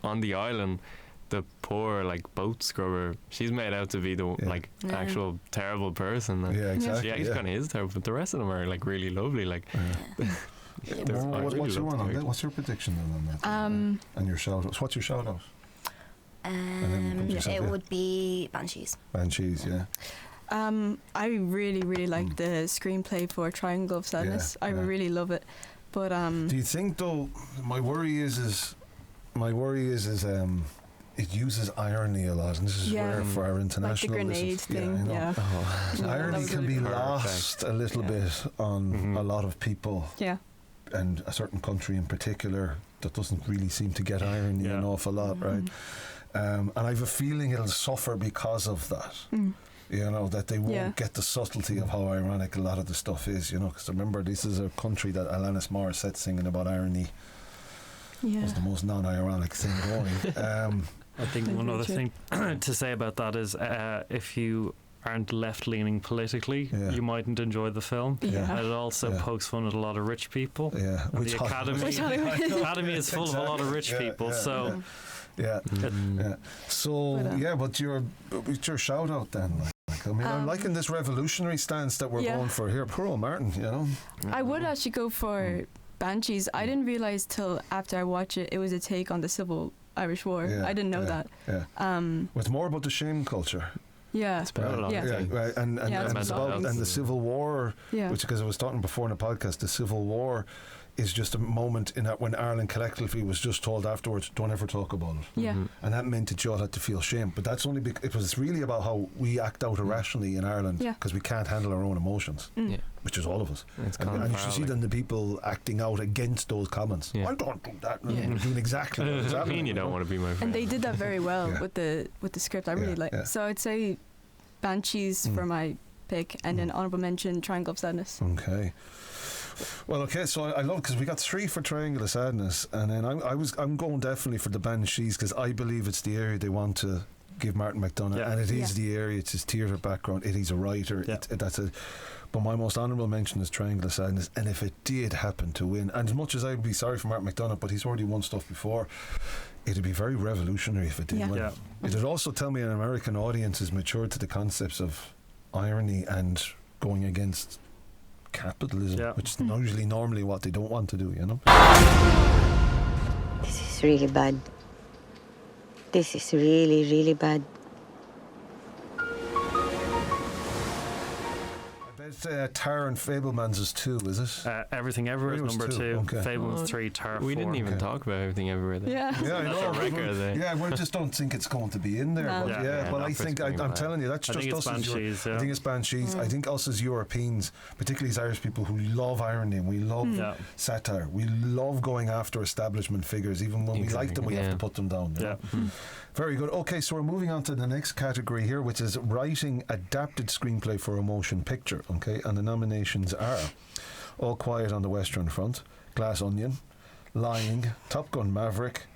Speaker 5: on the island, the poor like boat scrubber, she's made out to be the actual terrible person.
Speaker 1: Exactly.
Speaker 5: He's kind of is terrible, but the rest of them are like really lovely. Like.
Speaker 1: What's your prediction then on that? And your shout outs. What's your shout out?
Speaker 3: It would be Banshees.
Speaker 4: I really like the screenplay for Triangle of Sadness. I really love it. But
Speaker 1: do you think though? My worry is it uses irony a lot, and this is rare for our international.
Speaker 4: Like the grenade thing.
Speaker 1: Irony can be lost a little bit on a lot of people. And a certain country in particular that doesn't really seem to get irony an awful lot, right? And I have a feeling it'll suffer because of that. You know, that they won't get the subtlety of how ironic a lot of the stuff is, you know, because remember, this is a country that Alanis Morissette singing about irony was the most non-ironic thing going.
Speaker 2: I think one other thing to say about that is if you aren't left-leaning politically, you mightn't enjoy the film. And it also pokes fun at a lot of rich people. And the Academy is full of a lot of rich people. So.
Speaker 1: So but your shout out then. I mean, I'm liking this revolutionary stance that we're going for here. Poor old Martin, you know.
Speaker 4: I would actually go for Banshees. I didn't realise till after I watched it was a take on the Civil Irish War. I didn't know that.
Speaker 1: It's more about the shame culture.
Speaker 5: It's about
Speaker 1: right. And it's about the Civil War, which, because I was talking before in the podcast, the Civil War is just a moment in that when Ireland collectively was just told afterwards, don't ever talk about it. And that meant that you all had to feel shame. But that's only because it was really about how we act out irrationally in Ireland because we can't handle our own emotions, which is all of us. And you should see then the people acting out against those comments. I don't do that. And doing exactly what is happening.
Speaker 5: You don't want to be my friend.
Speaker 4: And they did that very well with the script. I really like. So I'd say Banshees for my pick, and then honourable mention Triangle of Sadness.
Speaker 1: Okay. Well, okay, so I love, because we got 3 for Triangle of Sadness, and then I'm going definitely for the Banshees, because I believe it's the area they want to give Martin McDonagh, and it is the area. It's his theatre background. He's a writer. But my most honourable mention is Triangle of Sadness, and if it did happen to win, and as much as I'd be sorry for Martin McDonagh, but he's already won stuff before, it'd be very revolutionary if it did win. It'd also tell me an American audience is matured to the concepts of irony and going against capitalism, which is usually normally what they don't want to do, you know.
Speaker 7: This is really bad. This is really, really bad.
Speaker 1: Tar and Fablemans is 2, is it?
Speaker 2: Everything Everywhere is number 2. Okay. Fablemans 3, Tar 4.
Speaker 5: We didn't even talk about Everything Everywhere then.
Speaker 1: I know. We just don't think it's going to be in there. No. But I think I'm telling you, that's just us as Banshees. I think it's Banshees. I think us as Europeans, particularly as Irish people who love irony, we love satire, we love going after establishment figures, even when we like them, we have to put them down. Very good. Okay, so we're moving on to the next category here, which is writing adapted screenplay for a motion picture. Okay, and the nominations are All Quiet on the Western Front, Glass Onion, Lying, Top Gun Maverick,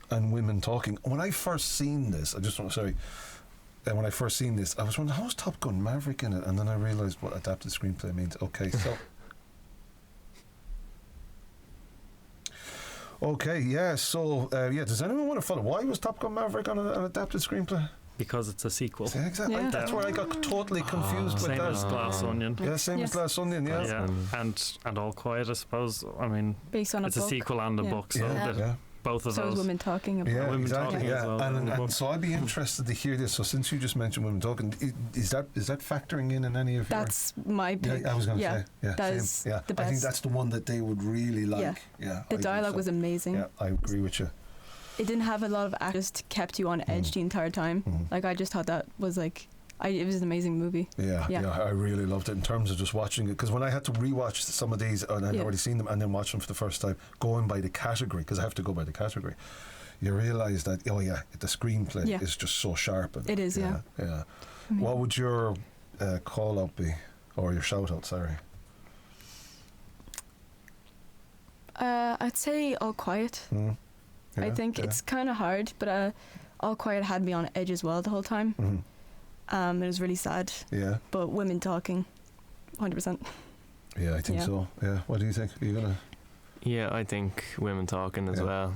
Speaker 1: and Women Talking. When I first seen this, when I first seen this, I was wondering, how's Top Gun Maverick in it? And then I realised what adapted screenplay means. Okay, so does anyone want to follow? Why was Top Gun Maverick on an adapted screenplay?
Speaker 2: Because it's a sequel.
Speaker 1: Yeah, exactly. That's where I got totally confused with that.
Speaker 2: Same as Glass Onion.
Speaker 1: Yeah, same as Glass Onion,
Speaker 2: And All Quiet, I suppose. I mean,
Speaker 4: based on
Speaker 2: it's a sequel and a book, so both of those.
Speaker 4: So is Women Talking about
Speaker 2: Women Talking as well.
Speaker 1: And so I'd be interested to hear this. So since you just mentioned Women Talking, is that factoring in any of your...
Speaker 4: That's my pick.
Speaker 1: I was going to say.
Speaker 4: That is the best.
Speaker 1: I think that's the one that they would really like.
Speaker 4: The dialogue was amazing.
Speaker 1: Yeah, I agree with you.
Speaker 4: It didn't have a lot of actors, kept you on edge the entire time. Like, I just thought that was like... it was an amazing movie. Yeah,
Speaker 1: I really loved it in terms of just watching it, because when I had to rewatch some of these and I'd already seen them and then watch them for the first time, going by the category, because I have to go by the category, you realise that the screenplay is just so sharp.
Speaker 4: It is. Yeah.
Speaker 1: What would your call out be, or your shout out? Sorry.
Speaker 4: I'd say All Quiet. I think it's kind of hard, but All Quiet had me on edge as well the whole time. It was really sad. Yeah. But Women Talking, 100%.
Speaker 1: Yeah, I think so. Yeah. What do you think? Are you gonna?
Speaker 5: Yeah, I think Women Talking as well.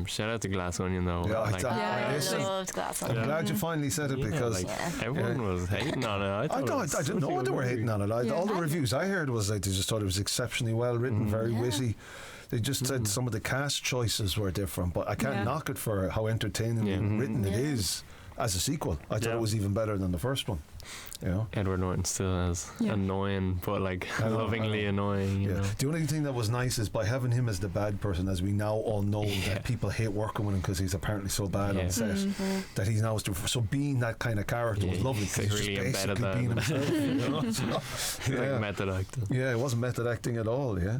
Speaker 5: Shout out to Glass Onion though.
Speaker 3: I loved Glass Onion.
Speaker 1: I'm glad you finally said it, because
Speaker 5: everyone was hating on it.
Speaker 1: I didn't know they were hating on it. All the reviews I heard was like they just thought it was exceptionally well written, very witty. They just said some of the cast choices were different, but I can't knock it for how entertainingly written it is as a sequel. I thought it was even better than the first one. You know?
Speaker 5: Edward Norton still as annoying, but like lovingly annoying. You know?
Speaker 1: The only thing that was nice is by having him as the bad person, as we now all know that people hate working with him because he's apparently so bad on set, that he's now so being that kind of character was lovely, because he's
Speaker 5: really
Speaker 1: just basically being himself. You know?
Speaker 5: Like method acting.
Speaker 1: Yeah, it wasn't method acting at all. Yeah.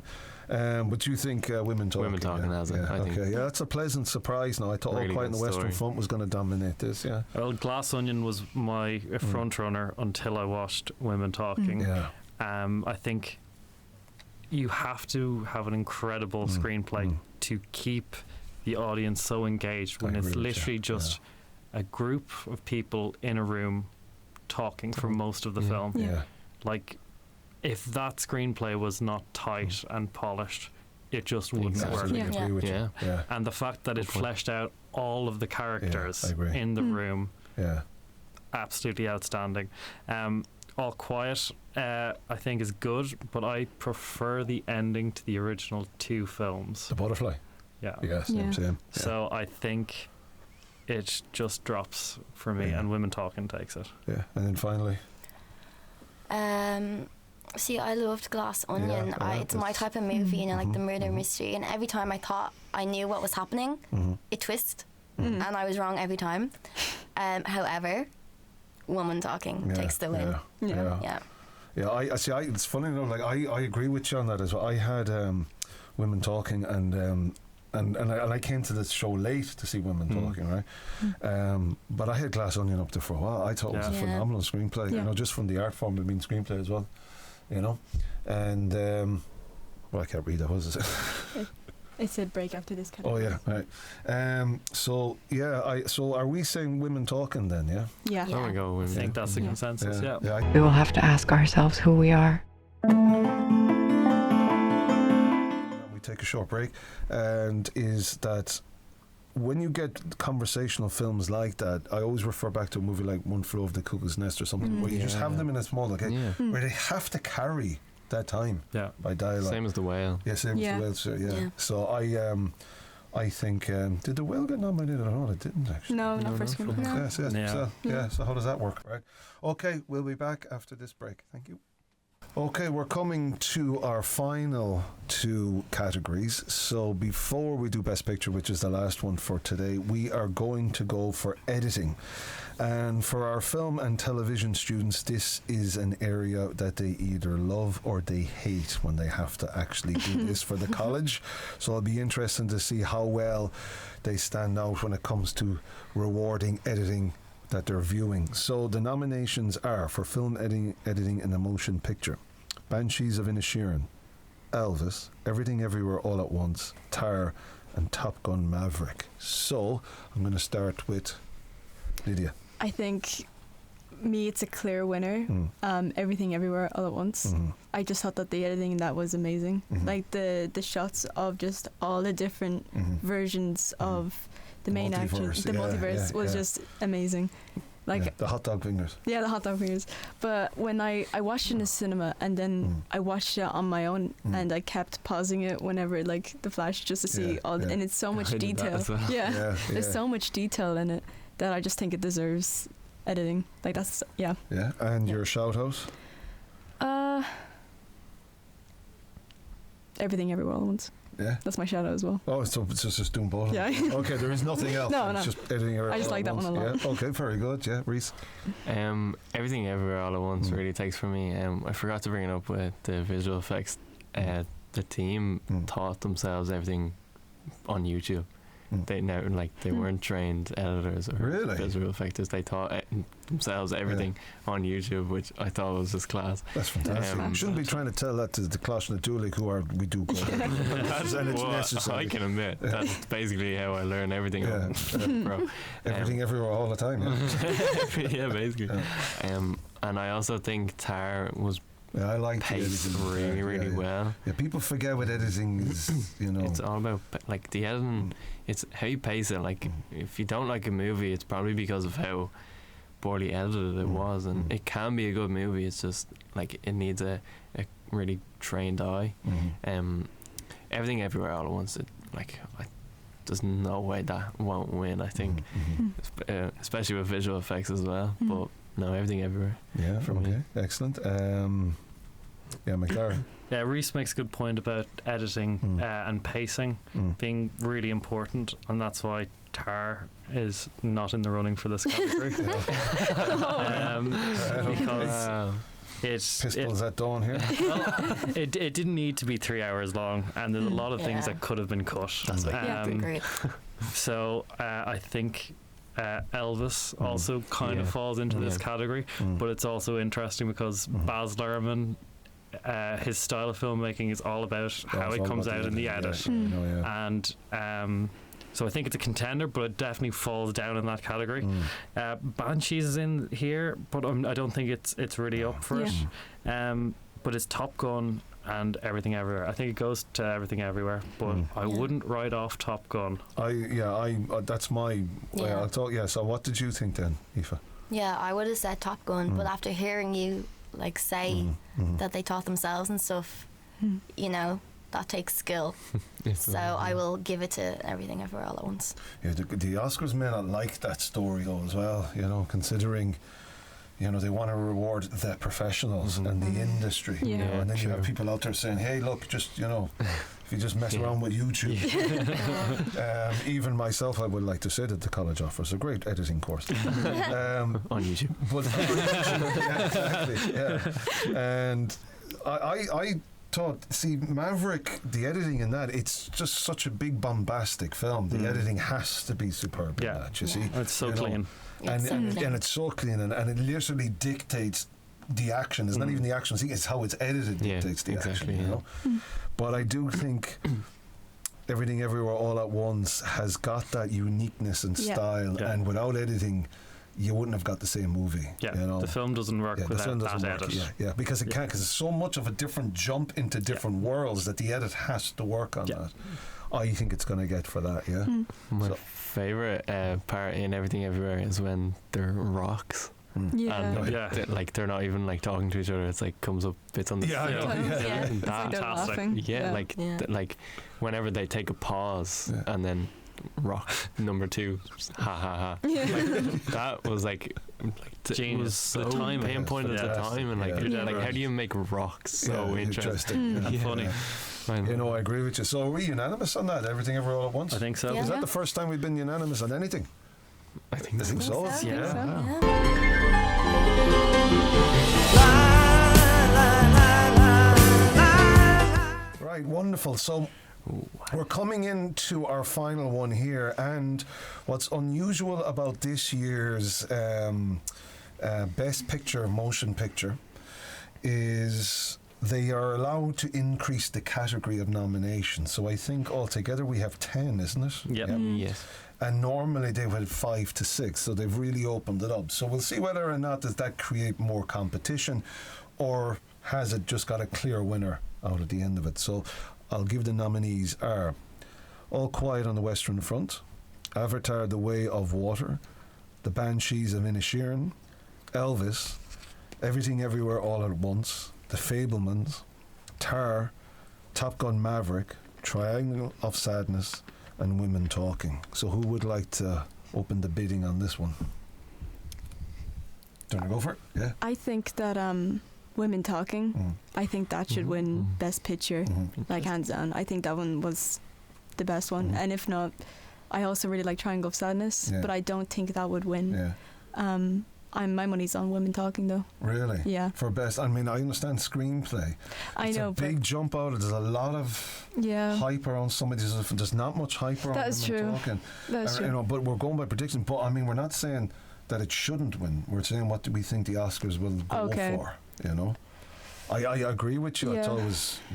Speaker 1: But you think Women Talking?
Speaker 5: Women Talking has it. I think.
Speaker 1: Yeah, that's a pleasant surprise. Now I thought All Quiet on the Western Front was going to dominate this. Yeah.
Speaker 2: Well, Glass Onion was my front runner until I watched Women Talking. I think you have to have an incredible screenplay to keep the audience so engaged when it's literally just a group of people in a room talking for most of the film. Like, if that screenplay was not tight and polished, it just wouldn't work.
Speaker 1: Agree with you.
Speaker 2: And the fact that it fleshed out all of the characters in the room, absolutely outstanding. All Quiet, I think, is good, but I prefer the ending to the original 2 films.
Speaker 1: The Butterfly. Same.
Speaker 2: So I think it just drops for me, and Women Talking takes it.
Speaker 1: And then finally,
Speaker 3: see, I loved Glass Onion. It's my type of movie, you know, like the murder mystery, and every time I thought I knew what was happening, it twisted, and I was wrong every time. However, Woman Talking takes the win.
Speaker 1: I see. It's funny though. Like I agree with you on that as well. I had Women Talking, and I came to this show late to see Women Talking, right? But I had Glass Onion up there for a while. I thought it was a phenomenal screenplay. You know, just from the art form of being screenplay as well. You know, and well, I can't read that. What is it?
Speaker 4: It said break after this category.
Speaker 1: Oh yeah, right. So are we saying Women Talking then?
Speaker 4: Yeah.
Speaker 5: There we go.
Speaker 2: I think that's the consensus.
Speaker 7: We will have to ask ourselves who we are.
Speaker 1: We take a short break, and is that when you get conversational films like that, I always refer back to a movie like One Flew Over the Cuckoo's Nest or something, where you just have them in a small, where they have to carry that time by dialogue.
Speaker 5: Same as The Whale.
Speaker 1: Same as The Whale. So I think did The Whale get nominated? I don't know, it didn't actually.
Speaker 4: No, not for screenplay.
Speaker 1: So how does that work, right? Okay, we'll be back after this break. Thank you. Okay, we're coming to our final 2 categories. So before we do Best Picture, which is the last one for today, we are going to go for editing. And for our film and television students, this is an area that they either love or they hate when they have to actually do this for the college. So it'll be interesting to see how well they stand out when it comes to rewarding editing that they're viewing. So the nominations are for film editing in a motion picture: Banshees of Inisherin, Elvis, Everything Everywhere All at Once, Tar, and Top Gun Maverick. So I'm going to start with Lydia.
Speaker 4: I think it's a clear winner. Everything Everywhere All at Once. I just thought that the editing in that was amazing. Like the shots of just all the different versions of the main action, the multiverse was just amazing. Like
Speaker 1: the hot dog fingers.
Speaker 4: Yeah, the hot dog fingers. But when I watched it in the cinema, and then I watched it on my own, and I kept pausing it whenever like the flash, just to see all and it's so much detail. There's so much detail in it that I just think it deserves editing. Like that's
Speaker 1: And your shout out?
Speaker 4: Everything Everywhere All at Once.
Speaker 1: Yeah,
Speaker 4: that's my shout out as well.
Speaker 1: Oh, so it's just doing both.
Speaker 4: Yeah.
Speaker 1: Okay, there is nothing else.
Speaker 4: No.
Speaker 1: It's just editing.
Speaker 4: I just like that one a lot.
Speaker 1: Yeah. Okay, very good. Yeah, Reese.
Speaker 5: Everything Everywhere All at Once really takes for me. I forgot to bring it up with the visual effects. The team taught themselves everything on YouTube. They weren't trained editors or visual effectors. They taught themselves everything on YouTube, which I thought was just class.
Speaker 1: That's fantastic. Shouldn't be trying to tell that to the Coláiste Dhúlaigh, we do go there. And it's necessary.
Speaker 5: I can admit that's basically how I learn everything.
Speaker 1: Everything Everywhere All the time.
Speaker 5: Yeah, basically. And I also think Tar was
Speaker 1: I like
Speaker 5: paced really well.
Speaker 1: Yeah, people forget what editing is.
Speaker 5: It's all about like the editing. It's how you pace it. Like if you don't like a movie, it's probably because of how poorly edited it was, and it can be a good movie. It's just like it needs a really trained eye. Everything Everywhere All at Once. There's no way that won't win. I think, especially with visual effects as well. But no, Everything Everywhere.
Speaker 1: Yeah. Me. Excellent. McDara.
Speaker 2: Yeah, Reese makes a good point about editing and pacing being really important, and that's why Tar is not in the running for this category. Because
Speaker 1: Pistols at dawn here.
Speaker 2: Well, it didn't need to be 3 hours long, and there's a lot of things that could have been cut.
Speaker 5: That's
Speaker 3: great.
Speaker 2: So I think Elvis also kind of falls into this category, but it's also interesting because Baz Luhrmann, his style of filmmaking is all about how it comes out in the edit, and So I think it's a contender, but it definitely falls down in that category. Banshees is in here, but I don't think it's really up for it. But it's Top Gun and Everything Everywhere. I think it goes to Everything Everywhere, but I wouldn't write off Top Gun.
Speaker 1: That's my. I thought. Yeah. So what did you think then, Aoife?
Speaker 3: Yeah, I would have said Top Gun, but after hearing you like say that they taught themselves and stuff, you know, that takes skill. So I will give it to Everything Everywhere All at Once.
Speaker 1: Yeah, the Oscars may not like that story though as well, you know, considering, you know, they want to reward the professionals and the industry, you know, and then you have people out there saying, hey, look, just, you know, if you just mess around with YouTube. Even myself, I would like to say that the college offers a great editing course.
Speaker 5: On YouTube.
Speaker 1: But, exactly, And I thought, see, Maverick, the editing in that, it's just such a big bombastic film. The editing has to be superb in that, you see.
Speaker 2: It's so clean.
Speaker 1: And it's so clean, and it literally dictates the action. It's not even the action, it's how it's edited dictates the action, you know. But I do think Everything Everywhere All at Once has got that uniqueness and style, and without editing you wouldn't have got the same movie. You know?
Speaker 2: The film doesn't work without that edit.
Speaker 1: Because it can't, because it's so much of a different jump into different worlds that the edit has to work on that. I think it's going to get for that,
Speaker 5: My favourite part in Everything Everywhere is when they're rocks. And like they're not even like talking to each other. It's like comes up bits on the
Speaker 4: It's like they're laughing.
Speaker 5: Like whenever they take a pause and then rock number 2, ha ha ha. Like, that was like
Speaker 2: genius.
Speaker 5: Was so
Speaker 2: the time
Speaker 5: pinpointed at the time, and like how do you make rocks so interesting?
Speaker 2: Funny.
Speaker 1: You know, I agree with you. So are we unanimous on that? Everything Everywhere All at Once?
Speaker 2: I think so.
Speaker 1: Is that the first time we've been unanimous on anything?
Speaker 5: I think
Speaker 1: so. Right, wonderful. So we're coming into our final one here, and what's unusual about this year's Best Picture Motion Picture is they are allowed to increase the category of nominations. So I think altogether we have 10, isn't it?
Speaker 5: Yes.
Speaker 1: And normally they would have 5 to 6, so they've really opened it up. So we'll see whether or not does that create more competition, or has it just got a clear winner out at the end of it. So I'll give the nominees are All Quiet on the Western Front, Avatar: The Way of Water, The Banshees of Inisherin, Elvis, Everything Everywhere All at Once, The Fabelmans, Tar, Top Gun Maverick, Triangle of Sadness, and Women Talking. So who would like to open the bidding on this one? Do you want to go for it? Yeah.
Speaker 4: I think that Women Talking, I think that should win Best Picture, like hands down. I think that one was the best one. And if not, I also really like Triangle of Sadness, but I don't think that would win. My money's on Women Talking though.
Speaker 1: Really?
Speaker 4: Yeah.
Speaker 1: For best, I mean, I understand screenplay.
Speaker 4: I know,
Speaker 1: a big jump out. There's a lot of hype around some of these. There's not much hype around Women Talking.
Speaker 4: That's true.
Speaker 1: You know, but we're going by prediction. But I mean, we're not saying that it shouldn't win. We're saying what do we think the Oscars will go for. You know, I agree with you.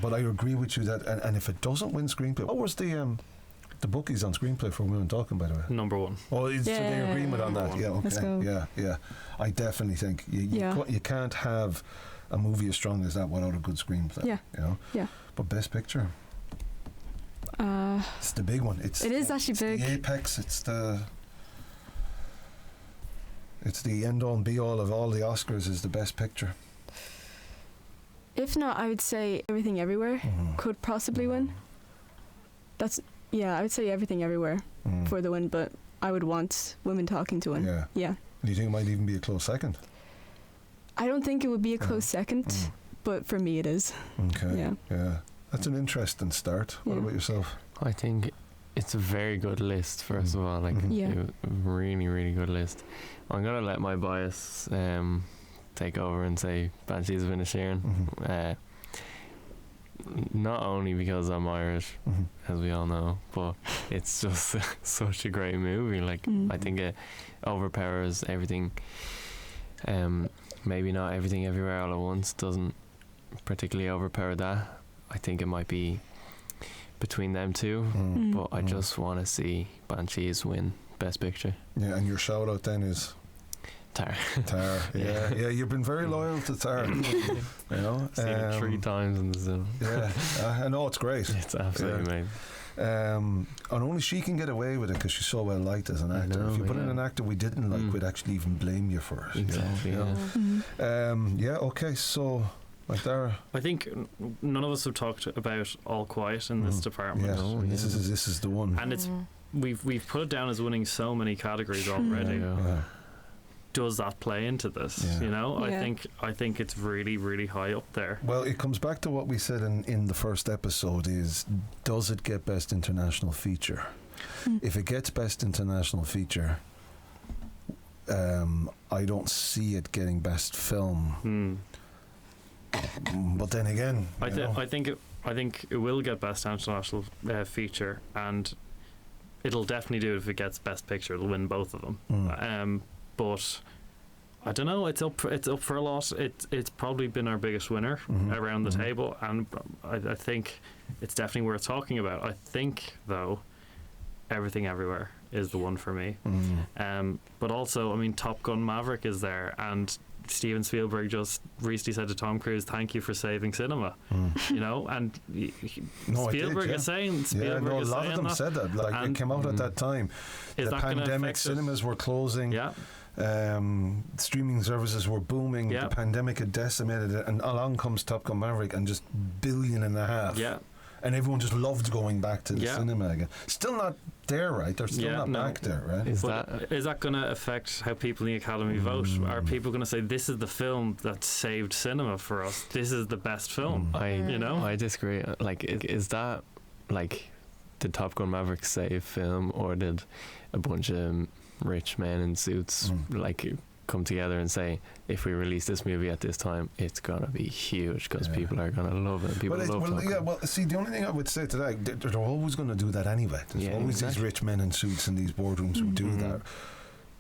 Speaker 1: But I agree with you that and if it doesn't win screenplay, what was the bookies on screenplay for Women Talking, by the way?
Speaker 2: Number 1.
Speaker 1: Oh, is the agreement on that? Yeah, okay.
Speaker 4: Let's go.
Speaker 1: Yeah. I definitely think you can't have a movie as strong as that without a good screenplay. Yeah. You know?
Speaker 4: Yeah.
Speaker 1: But Best Picture, it's the big one. It is actually big. The apex. It's the end all and be all of all the Oscars is the Best Picture.
Speaker 4: If not, I would say Everything Everywhere could possibly win. I would say Everything Everywhere for the win, but I would want Women Talking to win. Yeah.
Speaker 1: Do you think it might even be a close second?
Speaker 4: I don't think it would be a close second, but for me it is.
Speaker 1: Okay. Yeah. That's an interesting start. What about yourself?
Speaker 5: I think it's a very good list, first of all. Like, a really, really good list. I'm going to let my bias take over and say Banshees of Inisherin. Not only because I'm Irish, as we all know, but it's just such a great movie. Like, I think it overpowers everything. Maybe not Everything Everywhere All at Once doesn't particularly overpower that. I think it might be between them two, but I just want to see Banshees win Best Picture.
Speaker 1: Yeah, and your shout out then is
Speaker 5: Tar.
Speaker 1: Tar. Yeah, you've been very loyal to Tar. You know,
Speaker 5: seen it 3 times in the Zoom.
Speaker 1: Yeah, I know it's great.
Speaker 5: It's absolutely amazing.
Speaker 1: And only she can get away with it because she's so well liked as an actor.
Speaker 5: know,
Speaker 1: if you put in an actor we didn't like, we'd actually even blame you for it.
Speaker 5: Exactly.
Speaker 1: Okay, so McDara.
Speaker 2: I think none of us have talked about All Quiet in this department.
Speaker 1: Yeah, this is the one.
Speaker 2: And it's we've put it down as winning so many categories already. Does that play into this?
Speaker 1: Yeah.
Speaker 2: You know, I think it's really, really high up there.
Speaker 1: Well, it comes back to what we said in the first episode: is does it get Best International Feature? If it gets Best International Feature, I don't see it getting Best Film. But then again,
Speaker 2: I think it will get Best International Feature, and it'll definitely do it if it gets Best Picture. It'll win both of them. But I don't know. It's up for a lot. It's probably been our biggest winner around the table, and I think it's definitely worth talking about. I think though, Everything Everywhere is the one for me. But also, I mean, Top Gun Maverick is there, and Steven Spielberg just recently said to Tom Cruise, "Thank you for saving cinema." You know, and Spielberg is saying.
Speaker 1: A lot of them said that. Like it came out at that time. The pandemic, cinemas were closing.
Speaker 2: Yeah.
Speaker 1: Streaming services were booming. The pandemic had decimated it, and along comes Top Gun Maverick and just $1.5 billion.
Speaker 2: Yeah.
Speaker 1: And everyone just loved going back to the cinema again. Still not there, right? They're still not back there, right?
Speaker 2: Is that going to affect how people in the Academy vote? Are people going to say, this is the film that saved cinema for us? This is the best film? I
Speaker 5: disagree. Like, is that, like, did Top Gun Maverick save film, or did a bunch of rich men in suits, like, come together and say, if we release this movie at this time, it's gonna be huge because people are gonna love it.
Speaker 1: See, the only thing I would say to that, they're always going to do that anyway. There's always these rich men in suits in these boardrooms who do that,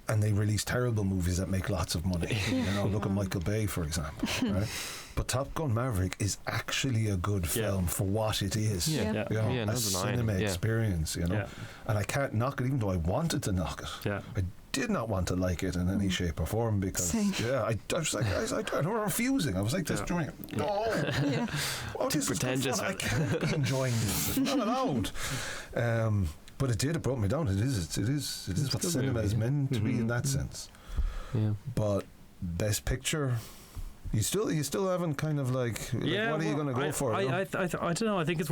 Speaker 1: and they release terrible movies that make lots of money. You know, look at Michael Bay, for example. Right? But Top Gun Maverick is actually a good film for what it is. You know, a cinema experience. You know, and I can't knock it, even though I wanted to knock it. I did not want to like it in any shape or form because I was like, guys, I'm refusing. I was like this during it. No,
Speaker 5: too pretentious.
Speaker 1: I can't be enjoying this. It's not allowed. But it brought me down. It is what cinema is meant to be in that sense. But Best Picture, you still haven't kind of like what are you going to go for?
Speaker 2: I don't know. I think it's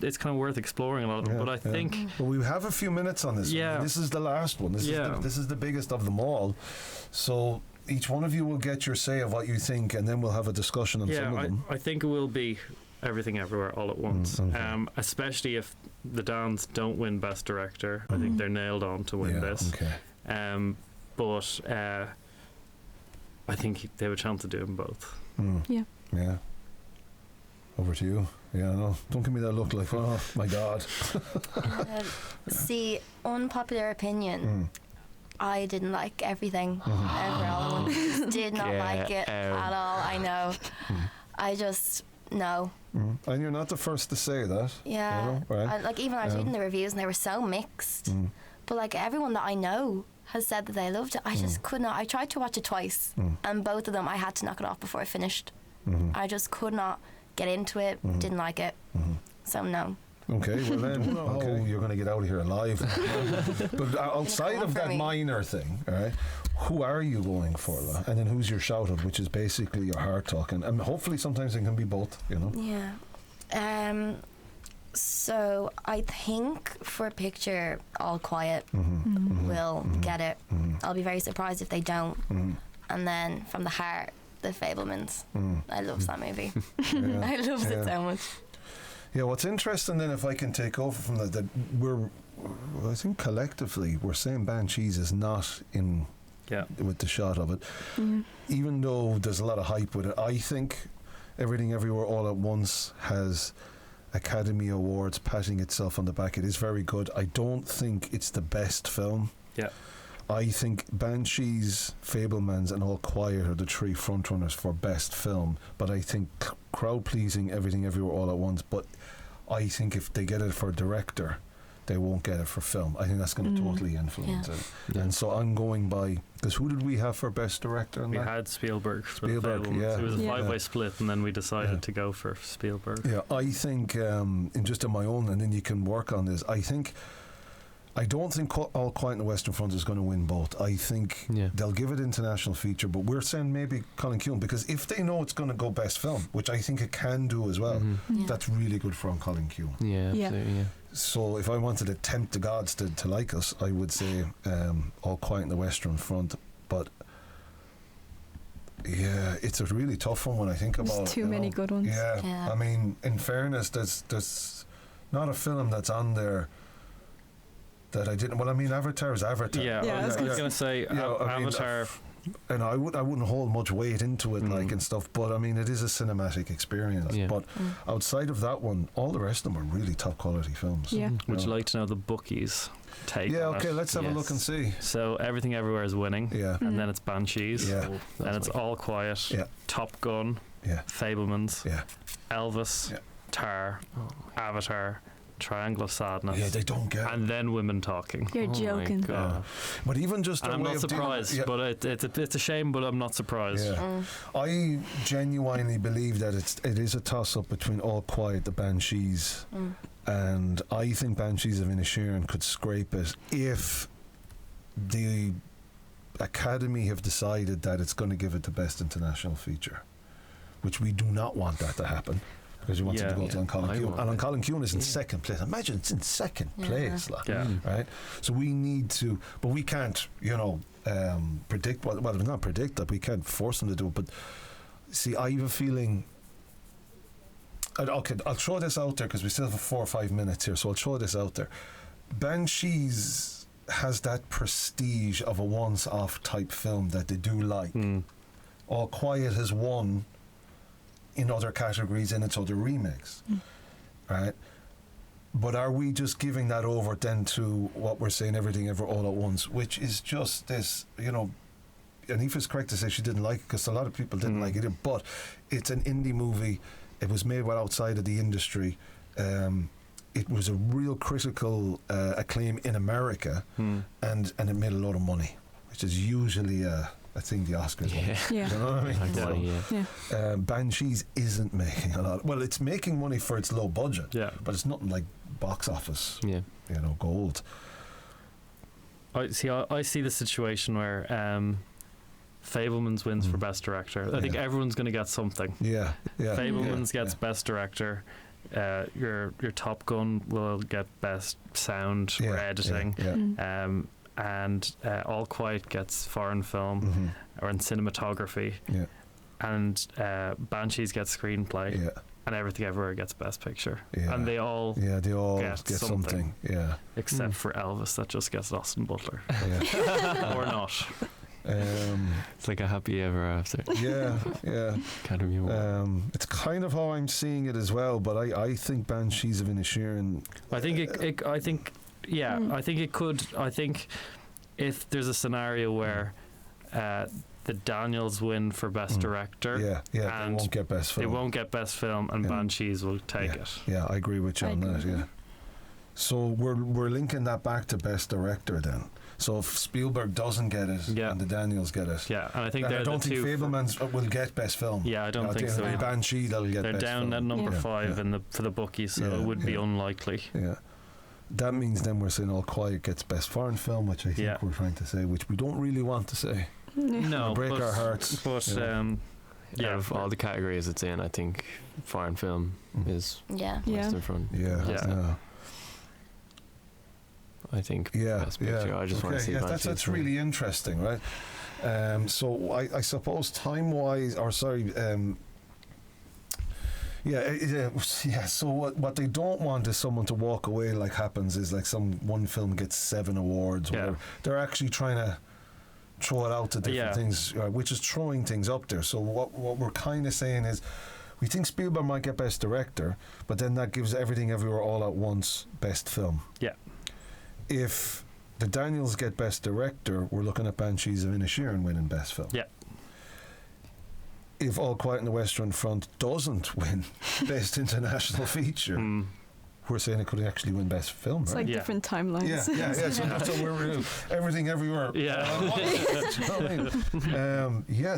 Speaker 2: it's kind of worth exploring a lot. But I think
Speaker 1: we have a few minutes on this. Yeah, this is the last one. This is the biggest of them all. So each one of you will get your say of what you think, and then we'll have a discussion on some of them.
Speaker 2: I think it will be Everything Everywhere all at once. Especially if the Dons don't win Best Director. I think they're nailed on to win this. But I think they have a chance to do them both.
Speaker 1: Yeah. Over to you. Yeah, no. Don't give me that look like, oh my God.
Speaker 3: See, unpopular opinion. I didn't like Everything Everywhere all at once. Did not like it at all. I know. I just no.
Speaker 1: And you're not the first to say that.
Speaker 3: Yeah.
Speaker 1: You know, right?
Speaker 3: Even I was reading the reviews and they were so mixed. But like everyone that I know has said that they loved it. I just could not. I tried to watch it twice, and both of them I had to knock it off before I finished. I just could not get into it. Didn't like it. So no.
Speaker 1: Okay, well then, you're going to get out of here alive. But outside of that minor thing, all right, who are you going for, and then who's your shout out, which is basically your heart talking, and hopefully sometimes it can be both, you know.
Speaker 3: Yeah. So I think for picture, All Quiet will get it. I'll be very surprised if they don't. And then from the heart, The Fabelmans. I love that movie. I love it so much.
Speaker 1: Yeah, what's interesting then, if I can take over from that I think collectively we're saying Banshees is not in with the shot of it. Even though there's a lot of hype with it, I think Everything Everywhere All at Once has Academy Awards patting itself on the back. It is very good. I don't think it's the best film. I think Banshees, Fabelmans and All Quiet are the 3 frontrunners for best film, but I think crowd pleasing Everything Everywhere All at Once. But I think if they get it for director, they won't get it for film. I think that's going to totally influence it.
Speaker 5: Yeah.
Speaker 1: And so I'm going by, because who did we have for best director?
Speaker 2: We had Spielberg.
Speaker 1: Spielberg, yeah.
Speaker 2: So it was a 5-way split, and then we decided to go for Spielberg.
Speaker 1: Yeah, I think, just in my own, and then you can work on this, I don't think All Quiet on the Western Front is going to win both. I think they'll give it international feature, but we're saying maybe Colin Keane, because if they know it's going to go best film, which I think it can do as well, that's really good for Colin Keane.
Speaker 5: Yeah, absolutely, yeah.
Speaker 1: So if I wanted to tempt the gods to like us, I would say All Quiet on the Western Front. But yeah, it's a really tough one when I think about it.
Speaker 4: There's too many good ones.
Speaker 1: Yeah. I mean, in fairness, there's not a film that's on there that I didn't. Well, I mean, Avatar is Avatar.
Speaker 2: Yeah, I was going to say Avatar.
Speaker 1: And I wouldn't hold much weight into it, like, and stuff. But I mean, it is a cinematic experience.
Speaker 5: Yeah.
Speaker 1: But outside of that one, all the rest of them are really top quality films.
Speaker 4: Yeah.
Speaker 2: Would you like to know the bookies' take?
Speaker 1: Yeah.
Speaker 2: on
Speaker 1: Okay.
Speaker 2: it?
Speaker 1: Let's have a look and see.
Speaker 2: So Everything Everywhere is winning.
Speaker 1: Yeah.
Speaker 2: And then it's Banshees.
Speaker 1: Yeah.
Speaker 2: Then it's All Quiet.
Speaker 1: Yeah.
Speaker 2: Top Gun.
Speaker 1: Yeah.
Speaker 2: Fabelmans.
Speaker 1: Yeah.
Speaker 2: Elvis.
Speaker 1: Yeah.
Speaker 2: Tar. Avatar. Triangle of Sadness.
Speaker 1: Yeah, they don't get.
Speaker 2: And then Women Talking.
Speaker 4: You're joking.
Speaker 2: God.
Speaker 1: But even just,
Speaker 2: and I'm not surprised. But it's a shame. But I'm not surprised.
Speaker 1: Yeah. I genuinely believe that it is a toss up between All Quiet, the Banshees, and I think Banshees of Inisherin could scrape it if the Academy have decided that it's going to give it the best international feature, which we do not want that to happen. Because you want it to go to Colin Keane. And Colin Keane is in second place. Imagine it's in second place. Like, right? So we need to, but we can't, predict, well, not predict that, we can't force them to do it. But see, I have a feeling, okay, I'll throw this out there because we still have 4 or 5 minutes here, so I'll throw this out there. Banshees has that prestige of a once-off type film that they do like. All Quiet has won in other categories in its other remakes, right? But are we just giving that over then to what we're saying, Everything Ever All at Once, which is just this, and Aoife's correct to say she didn't like it because a lot of people didn't like it, but it's an indie movie. It was made well outside of the industry. It was a real critical acclaim in America, and it made a lot of money, which is usually I think the Oscars.
Speaker 4: Yeah.
Speaker 1: You know what I mean? Banshees isn't making a lot. Well, it's making money for its low budget. Yeah. But it's nothing like box office. Yeah. Gold.
Speaker 2: I see the situation where Fabelmans wins for Best Director. I think everyone's going to get something. Yeah. Fabelmans gets Best Director. Your Top Gun will get Best Sound or Editing. And All Quiet gets foreign film or in cinematography, and Banshees gets screenplay, and Everything Everywhere gets Best Picture, and they all get something. Except for Elvis, that just gets Austin Butler, or not.
Speaker 5: It's like a happy ever after.
Speaker 1: Academy Award. It's kind of how I'm seeing it as well, but I think Banshees of Inisherin.
Speaker 2: I think it could. I think if there's a scenario where the Daniels win for Best Director,
Speaker 1: they won't get Best Film.
Speaker 2: They won't get Best Film, and Banshees will take it.
Speaker 1: Yeah, I agree with you on that. Yeah. So we're linking that back to Best Director then. So if Spielberg doesn't get it, and the Daniels get it,
Speaker 2: and I think
Speaker 1: I don't think Fabelmans will get Best Film.
Speaker 2: Yeah, I don't think so.
Speaker 1: Banshee, they'll get.
Speaker 2: They're
Speaker 1: Best
Speaker 2: down
Speaker 1: film.
Speaker 2: at number 5 for the bookies, so it would be unlikely.
Speaker 1: Yeah. That means then we're saying All Quiet gets Best Foreign Film, which I think we're trying to say, which we don't really want to say.
Speaker 2: No,
Speaker 1: break our hearts.
Speaker 2: But
Speaker 5: out of all the categories it's in, I think foreign film is Western Front. I think Best Picture. I just want to see
Speaker 1: that's really interesting, right? So I suppose time-wise, or sorry. So what they don't want is someone to walk away like happens is like one film gets 7 awards. They're actually trying to throw it out to different things, which is throwing things up there. So what we're kind of saying is, we think Spielberg might get Best Director, but then that gives Everything Everywhere All at Once Best Film. Yeah. If the Daniels get Best Director, we're looking at Banshees of Inisherin winning Best Film. Yeah. If All Quiet on the Western Front doesn't win Best International Feature, we're saying it could actually win Best Film,
Speaker 4: It's
Speaker 1: right?
Speaker 4: like different timelines.
Speaker 1: Yeah. So we're everything everywhere.
Speaker 2: Yeah.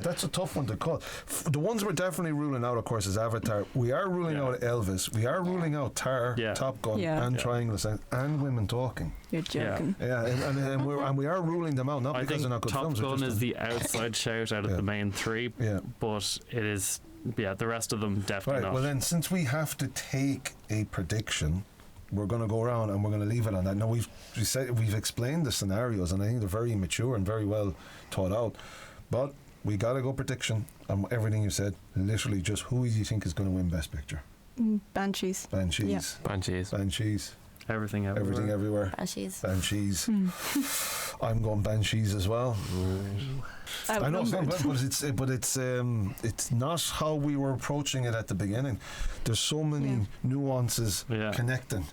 Speaker 1: That's a tough one to call. The ones we're definitely ruling out, of course, is Avatar. We are ruling out Elvis. We are ruling out Tar, Top Gun, and Triangle of Sadness, and Women Talking.
Speaker 4: You're joking.
Speaker 1: Yeah, and we are ruling them out, not
Speaker 2: I
Speaker 1: because
Speaker 2: think
Speaker 1: they're not good
Speaker 2: Top
Speaker 1: films.
Speaker 2: Gun is the outside shout out of the main three, but it is, the rest of them definitely not.
Speaker 1: Well then, since we have to take a prediction, we're going to go around and we're going to leave it on that. Now we've explained the scenarios, and I think they're very mature and very well thought out, but we got to go prediction on everything you said. Literally, just who do you think is going to win Best Picture?
Speaker 4: Banshees.
Speaker 2: Everything Everywhere.
Speaker 1: Everything Everywhere.
Speaker 3: Banshees.
Speaker 1: I'm going Banshees as well. I know,
Speaker 4: Outnumbered.
Speaker 1: but it's not how we were approaching it at the beginning. There's so many nuances connecting.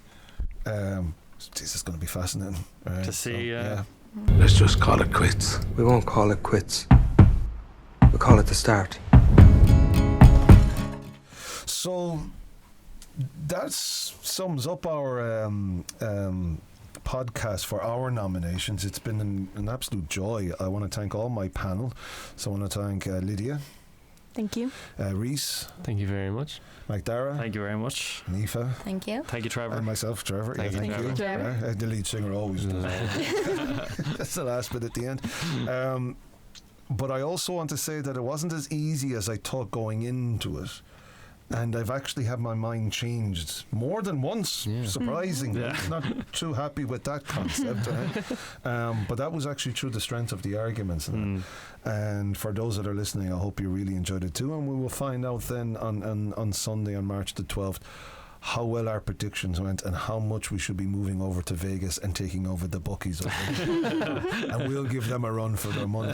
Speaker 1: This is going to be fascinating
Speaker 2: to see.
Speaker 8: Let's just call it quits.
Speaker 9: We won't call it quits. We'll call it the start.
Speaker 1: So that sums up our podcast for our nominations. It's been an absolute joy. I want to thank all my panel. So I want to thank Lydia.
Speaker 4: Thank you.
Speaker 1: Reese.
Speaker 5: Thank you very much.
Speaker 1: McDara.
Speaker 2: Thank you very much.
Speaker 1: Aoife.
Speaker 3: Thank you.
Speaker 2: Thank you, Trevor.
Speaker 1: And myself, Trevor.
Speaker 5: Thank you,
Speaker 4: Trevor.
Speaker 1: The lead singer always does. That's the last bit at the end. But I also want to say that it wasn't as easy as I thought going into it. And I've actually had my mind changed more than once, surprisingly. Not too happy with that concept. But that was actually through the strength of the arguments. And for those that are listening, I hope you really enjoyed it too. And we will find out then on Sunday, on March the 12th, how well our predictions went and how much we should be moving over to Vegas and taking over the bookies and we'll give them a run for their money.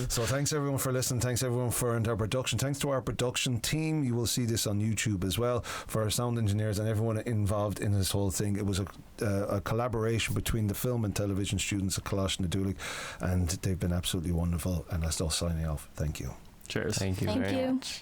Speaker 1: So thanks everyone for listening. Thanks everyone for our production. Thanks to our production team. You will see this on YouTube as well, for our sound engineers and everyone involved in this whole thing. It was a collaboration between the film and television students at Coláiste Dhúlaigh, and they've been absolutely wonderful. And that's all signing off. Thank you.
Speaker 2: Cheers.
Speaker 5: Thank you
Speaker 3: Thank
Speaker 5: very
Speaker 3: you.
Speaker 5: much.